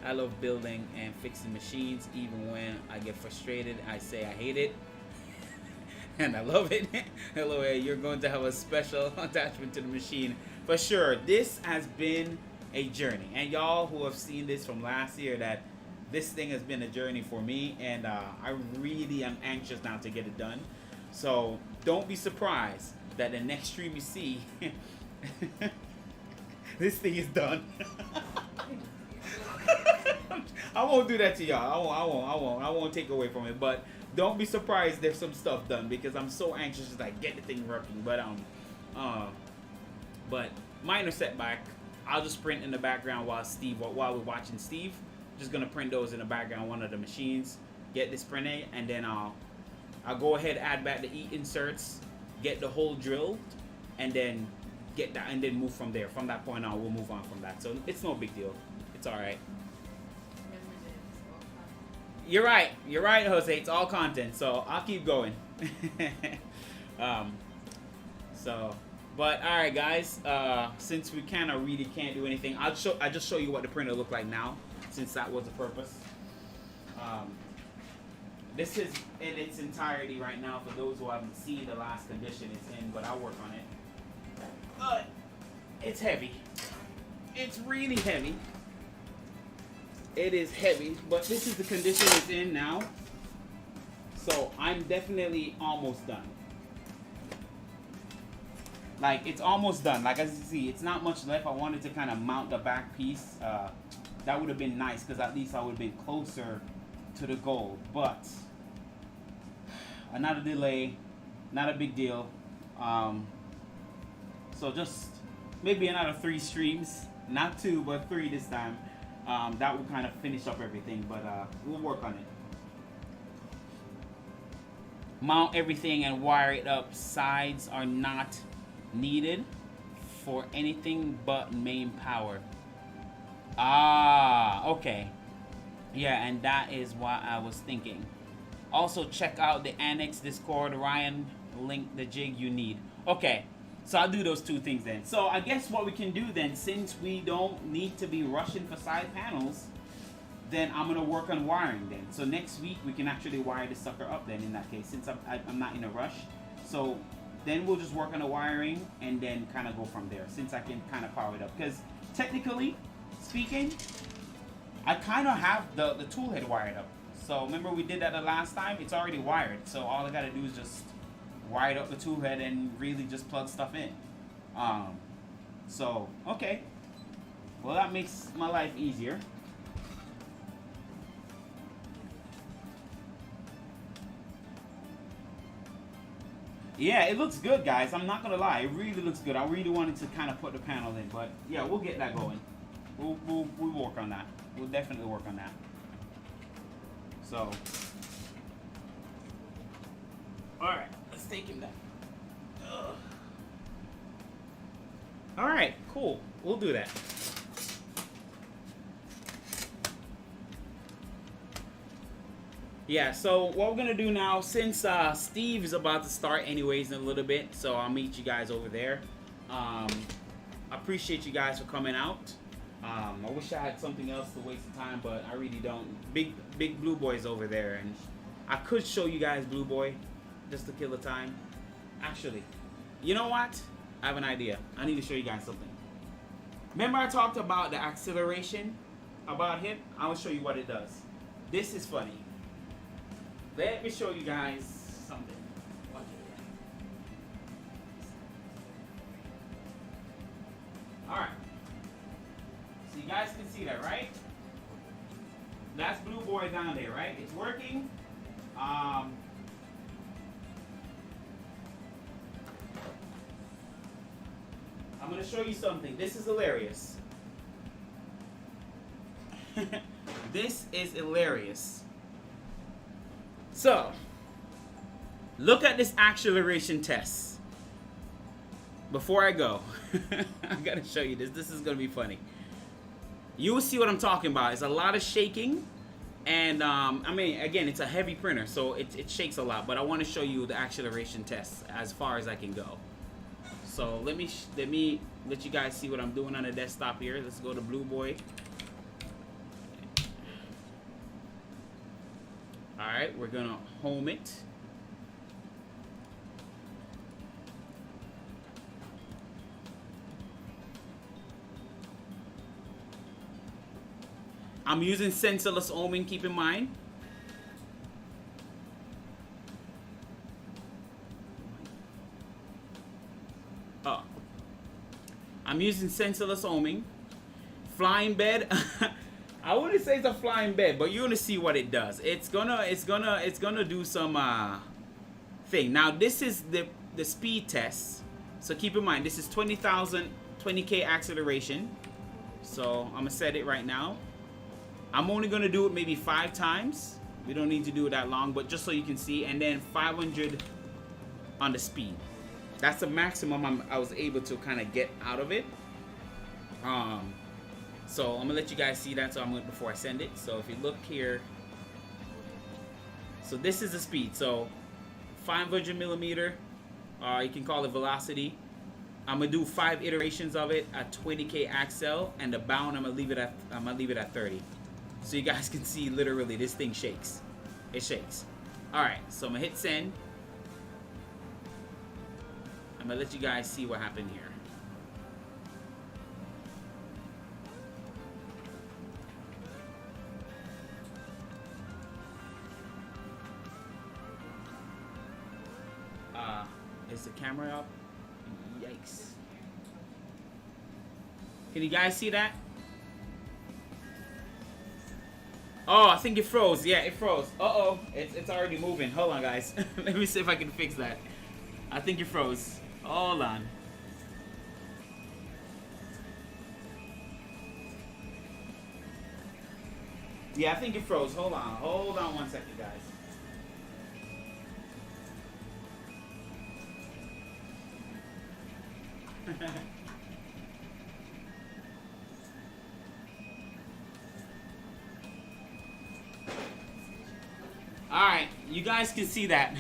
I love building and fixing machines. Even when I get frustrated, I say I hate it. And I love it. Hello, you're going to have a special attachment to the machine. For sure, this has been a journey. And y'all who have seen this from last year, that this thing has been a journey for me. And I really am anxious now to get it done. So don't be surprised that the next stream you see, this thing is done. I won't do that to y'all. I won't take away from it. But don't be surprised there's some stuff done, because I'm so anxious to like get the thing working. But minor setback. I'll just print in the background while we're watching Steve. Just gonna print those in the background, one of the machines. Get this printed, and then I'll go ahead, add back the inserts, get the hole drilled, and then get that, and then move from there. From that point on, we'll move on from that. So it's no big deal. It's all right. You're right, Jose. It's all content, so I'll keep going. But all right, guys. Since we kind of really can't do anything, I just show you what the printer look like now, since that was the purpose. This is in its entirety right now for those who haven't seen the last condition it's in, but I'll work on it. But it's heavy. It's really heavy. it is heavy, but this is the condition it's in now. So I'm definitely almost done. Like, it's almost done. Like, as you see, it's not much left. I wanted to kind of mount the back piece. That would have been nice, because at least I would have been closer to the goal. But another delay, not a big deal. So just maybe another 3 streams, not 2 but 3 this time. That would kind of finish up everything, but we'll work on it. Mount everything and wire it up. Sides are not needed for anything but main power. Ah, okay. Yeah, and that is what I was thinking. Also, check out the Annex Discord. Ryan linked the jig you need. Okay, so I'll do those 2 things then. So I guess what we can do then, since we don't need to be rushing for side panels, then I'm gonna work on wiring then. So next week we can actually wire the sucker up then, in that case, since I'm not in a rush. So then we'll just work on the wiring and then kind of go from there, since I can kind of power it up. Because technically speaking, I kind of have the tool head wired up. So remember we did that the last time? It's already wired. So all I gotta do is just wire up the tool head and really just plug stuff in. So, okay. Well, that makes my life easier. Yeah, it looks good, guys. I'm not gonna lie, it really looks good. I really wanted to kind of put the panel in, but yeah, we'll get that going. We'll work on that. We'll definitely work on that. So, all right, let's take him down. Ugh. All right, cool. We'll do that. Yeah, so what we're gonna do now, since Steve is about to start anyways in a little bit, so I'll meet you guys over there. I appreciate you guys for coming out. I wish I had something else to waste the time, but I really don't. Big Blue Boy's over there, and I could show you guys Blue Boy just to kill the time. Actually, you know what? I have an idea. I need to show you guys something. Remember I talked about the acceleration about him? I will show you what it does. This is funny. Let me show you guys something. Alright. So you guys can see that, right? That's Blue Boy down there, right? It's working. I'm going to show you something. This is hilarious. This is hilarious. So, look at this acceleration test. Before I go, I gotta show you this. This is gonna be funny. You will see what I'm talking about. It's a lot of shaking, and I mean, again, it's a heavy printer, so it shakes a lot. But I want to show you the acceleration test as far as I can go. So let me let you guys see what I'm doing on the desktop here. Let's go to Blue Boy. Alright, we're gonna home it. I'm using sensorless homing, keep in mind. Oh. I'm using sensorless homing. Flying bed. I wouldn't say it's a flying bed, but you're gonna see what it does. It's gonna do some thing. Now this is the speed test, so keep in mind this is 20K acceleration. So I'm gonna set it right now. I'm only gonna do it maybe 5 times. We don't need to do it that long, but just so you can see, and then 500 on the speed. That's the maximum I was able to kind of get out of it. So I'm gonna let you guys see that. So before I send it. So if you look here, so this is the speed. So 500 millimeter, you can call it velocity. I'm gonna do 5 iterations of it at 20K accel, and the bound I'm gonna leave it at 30. So you guys can see literally this thing shakes. It shakes. All right. So I'm gonna hit send. I'm gonna let you guys see what happened here. Is the camera up? Yikes. Can you guys see that? Oh, I think it froze. Yeah, it froze. Uh-oh. It's already moving. Hold on, guys. Let me see if I can fix that. I think it froze. Hold on. Yeah, I think it froze. Hold on. Hold on 1 second, guys. Alright, you guys can see that.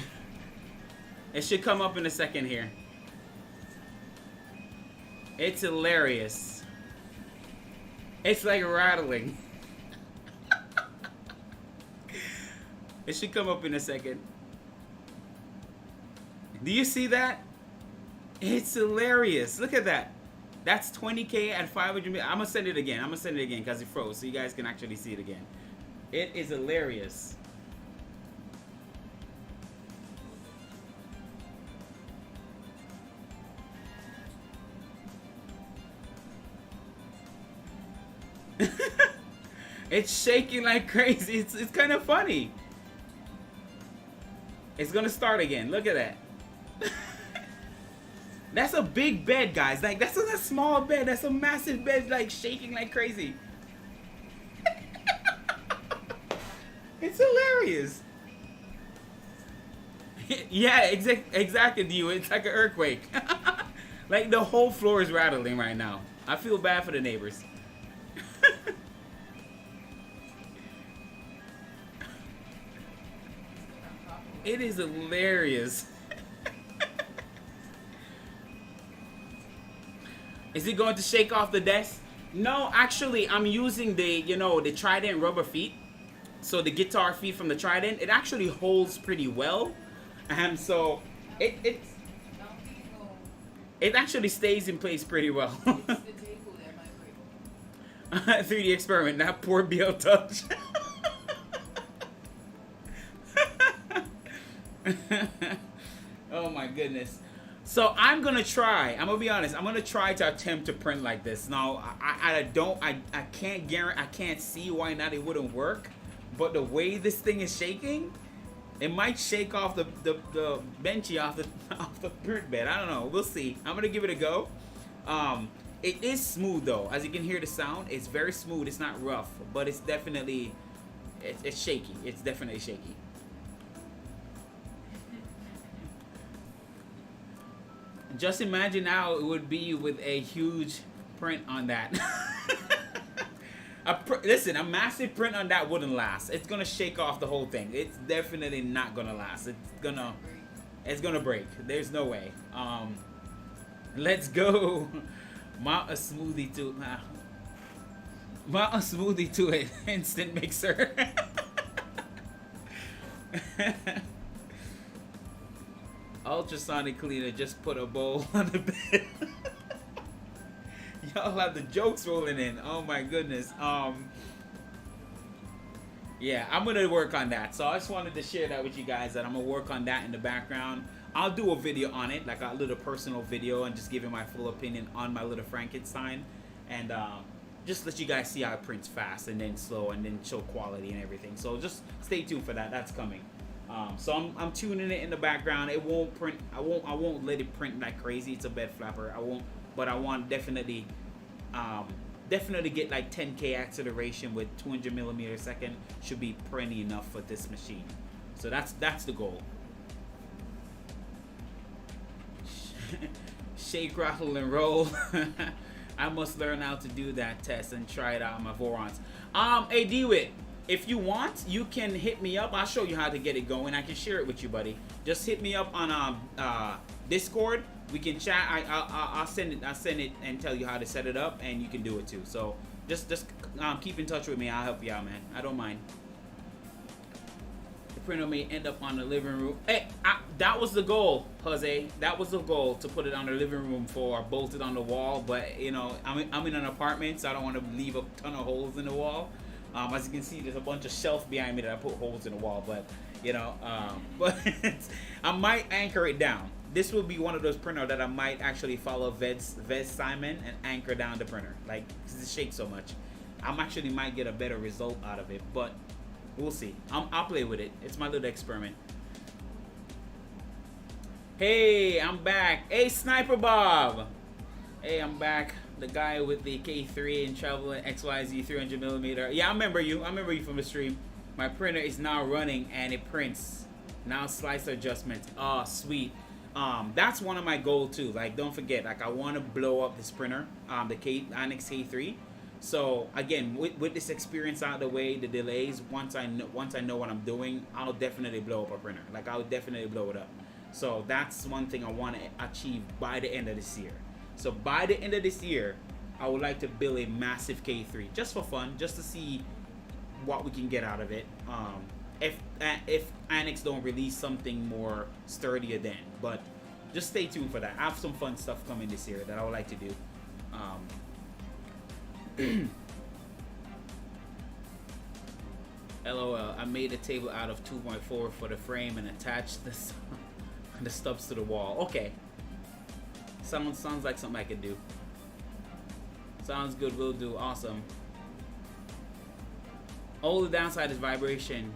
It should come up in a second here. It's hilarious. It's like rattling. It should come up in a second. Do you see that? It's hilarious. Look at that. That's 20K at 500 million. I'm gonna send it again. I'm gonna send it again because it froze, so you guys can actually see it again. It is hilarious. It's shaking like crazy. It's kind of funny. It's gonna start again. Look at that. That's a big bed, guys. Like, that's not a small bed. That's a massive bed, like, shaking like crazy. It's hilarious. Yeah, exactly, Dio. It's like an earthquake. Like, the whole floor is rattling right now. I feel bad for the neighbors. It is hilarious. Is it going to shake off the desk? No, actually, I'm using the, you know, the Trident rubber feet. So the guitar feet from the Trident, it actually holds pretty well. And so it actually stays in place pretty well. 3D experiment, that poor BL touch. Oh my goodness. So I'm gonna try. I'm gonna be honest. I'm gonna try to attempt to print like this. Now I can't guarantee. I can't see why not it wouldn't work. But the way this thing is shaking, it might shake off the benchy off the print bed. I don't know. We'll see. I'm gonna give it a go. It is smooth though. As you can hear the sound, it's very smooth. It's not rough, but it's definitely it's shaky. It's definitely shaky. Just imagine how it would be with a huge print on that. Listen, a massive print on that wouldn't last. It's gonna shake off the whole thing. It's definitely not gonna last. It's gonna break. There's no way. Let's go. Mount a smoothie to it. Instant mixer. Ultrasonic cleaner just put a bowl on the bed. Y'all have the jokes rolling in. Oh my goodness. Yeah, I'm gonna work on that. So I just wanted to share that with you guys, that I'm gonna work on that in the background. I'll do a video on it, like a little personal video, and just giving my full opinion on my little Frankenstein, and just let you guys see how it prints fast and then slow and then show quality and everything. So just stay tuned for that. That's coming. So I'm tuning it in the background. It won't print. I won't let it print like crazy. It's a bed flapper. I won't. But I want definitely get like 10K acceleration with 200 millimeters a second. Should be plenty enough for this machine. So that's the goal. Shake, rattle, and roll. I must learn how to do that test and try it out on my Vorons. Hey D-Wit, if you want, you can hit me up. I'll show you how to get it going. I can share it with you, buddy. Just hit me up on Discord. We can chat. I'll send it and tell you how to set it up, and you can do it too. So just keep in touch with me. I'll help you out, man. I don't mind. The printer may end up on the living room. Hey, that was the goal, Jose. That was the goal, to put it on the living room floor, bolted on the wall. But you know, I'm in an apartment, so I don't want to leave a ton of holes in the wall. As you can see, there's a bunch of shelf behind me that I put holes in the wall. But you know, but I might anchor it down. this will be one of those printer that I might actually follow Vez Simon and anchor down the printer, like, because it shakes so much. I'm actually might get a better result out of it, but we'll see. I'll play with it. It's my little experiment. Hey, I'm back. Hey, Sniper Bob. Hey, I'm back. The guy with the K3 and travel XYZ 300mm. Yeah, I remember you. I remember you from the stream. My printer is now running and it prints. Now slicer adjustments. Oh, sweet. That's one of my goals too. Like, don't forget, like, I want to blow up this printer, the Annex K3. So again, with this experience out of the way, the delays, once I know what I'm doing, I'll definitely blow up a printer. Like, I'll definitely blow it up. So that's one thing I want to achieve by the end of this year. So by the end of this year, I would like to build a massive K3 just for fun, just to see what we can get out of it. If Annex don't release something more sturdier then, but just stay tuned for that. I have some fun stuff coming this year that I would like to do. LOL, I made a table out of 2.4 for the frame and attached the stubs to the wall. Okay. Sounds like something I could do. Sounds good, will do. Awesome. All the downside is vibration.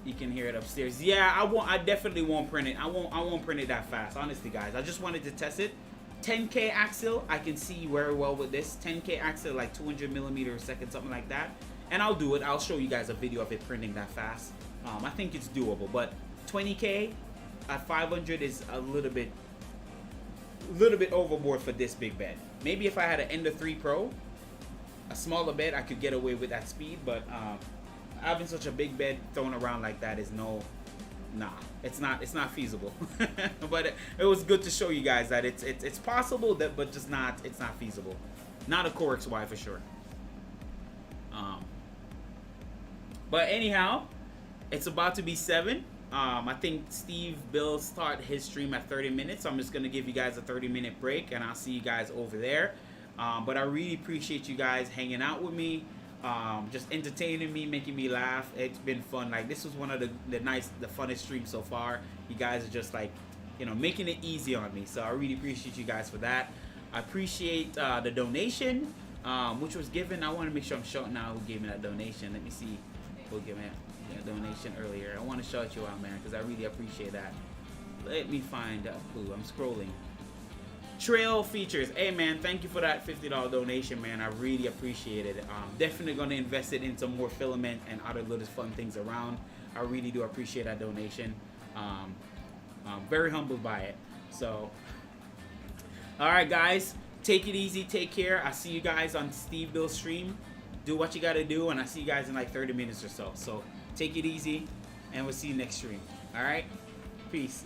You can hear it upstairs. Yeah, I definitely won't print it. I won't print it that fast, honestly, guys. I just wanted to test it. 10K axle, I can see very well with this. 10K axle, like 200mm a second, something like that. And I'll do it. I'll show you guys a video of it printing that fast. I think it's doable, but 20K at 500 is a little bit overboard for this big bed. Maybe if I had an Ender 3 Pro, a smaller bed, I could get away with that speed, but having such a big bed thrown around like that is it's not feasible. But it was good to show you guys that it's possible, that but just it's not feasible. Not a Core XY for sure. But anyhow, it's about to be 7. I think Steve Bill start his stream at 30 minutes. So I'm just gonna give you guys a 30-minute break, and I'll see you guys over there. But I really appreciate you guys hanging out with me, just entertaining me, making me laugh. It's been fun. Like, this was one of the funnest streams so far. You guys are just like, you know, making it easy on me. So I really appreciate you guys for that. I appreciate the donation, which was given. I want to make sure I'm shouting out who gave me that donation. Let me see who gave me a donation earlier. I want to shout you out, man, because I really appreciate that. Let me find who. I'm scrolling. Trail Features. Hey, man, thank you for that $50 donation, man. I really appreciate it. Definitely going to invest it in some more filament and other little fun things around. I really do appreciate that donation. I'm very humbled by it. So, all right, guys, take it easy. Take care. I see you guys on Steve Bill's stream. Do what you got to do, and I see you guys in like 30 minutes or so. So take it easy, and we'll see you next stream. All right? Peace.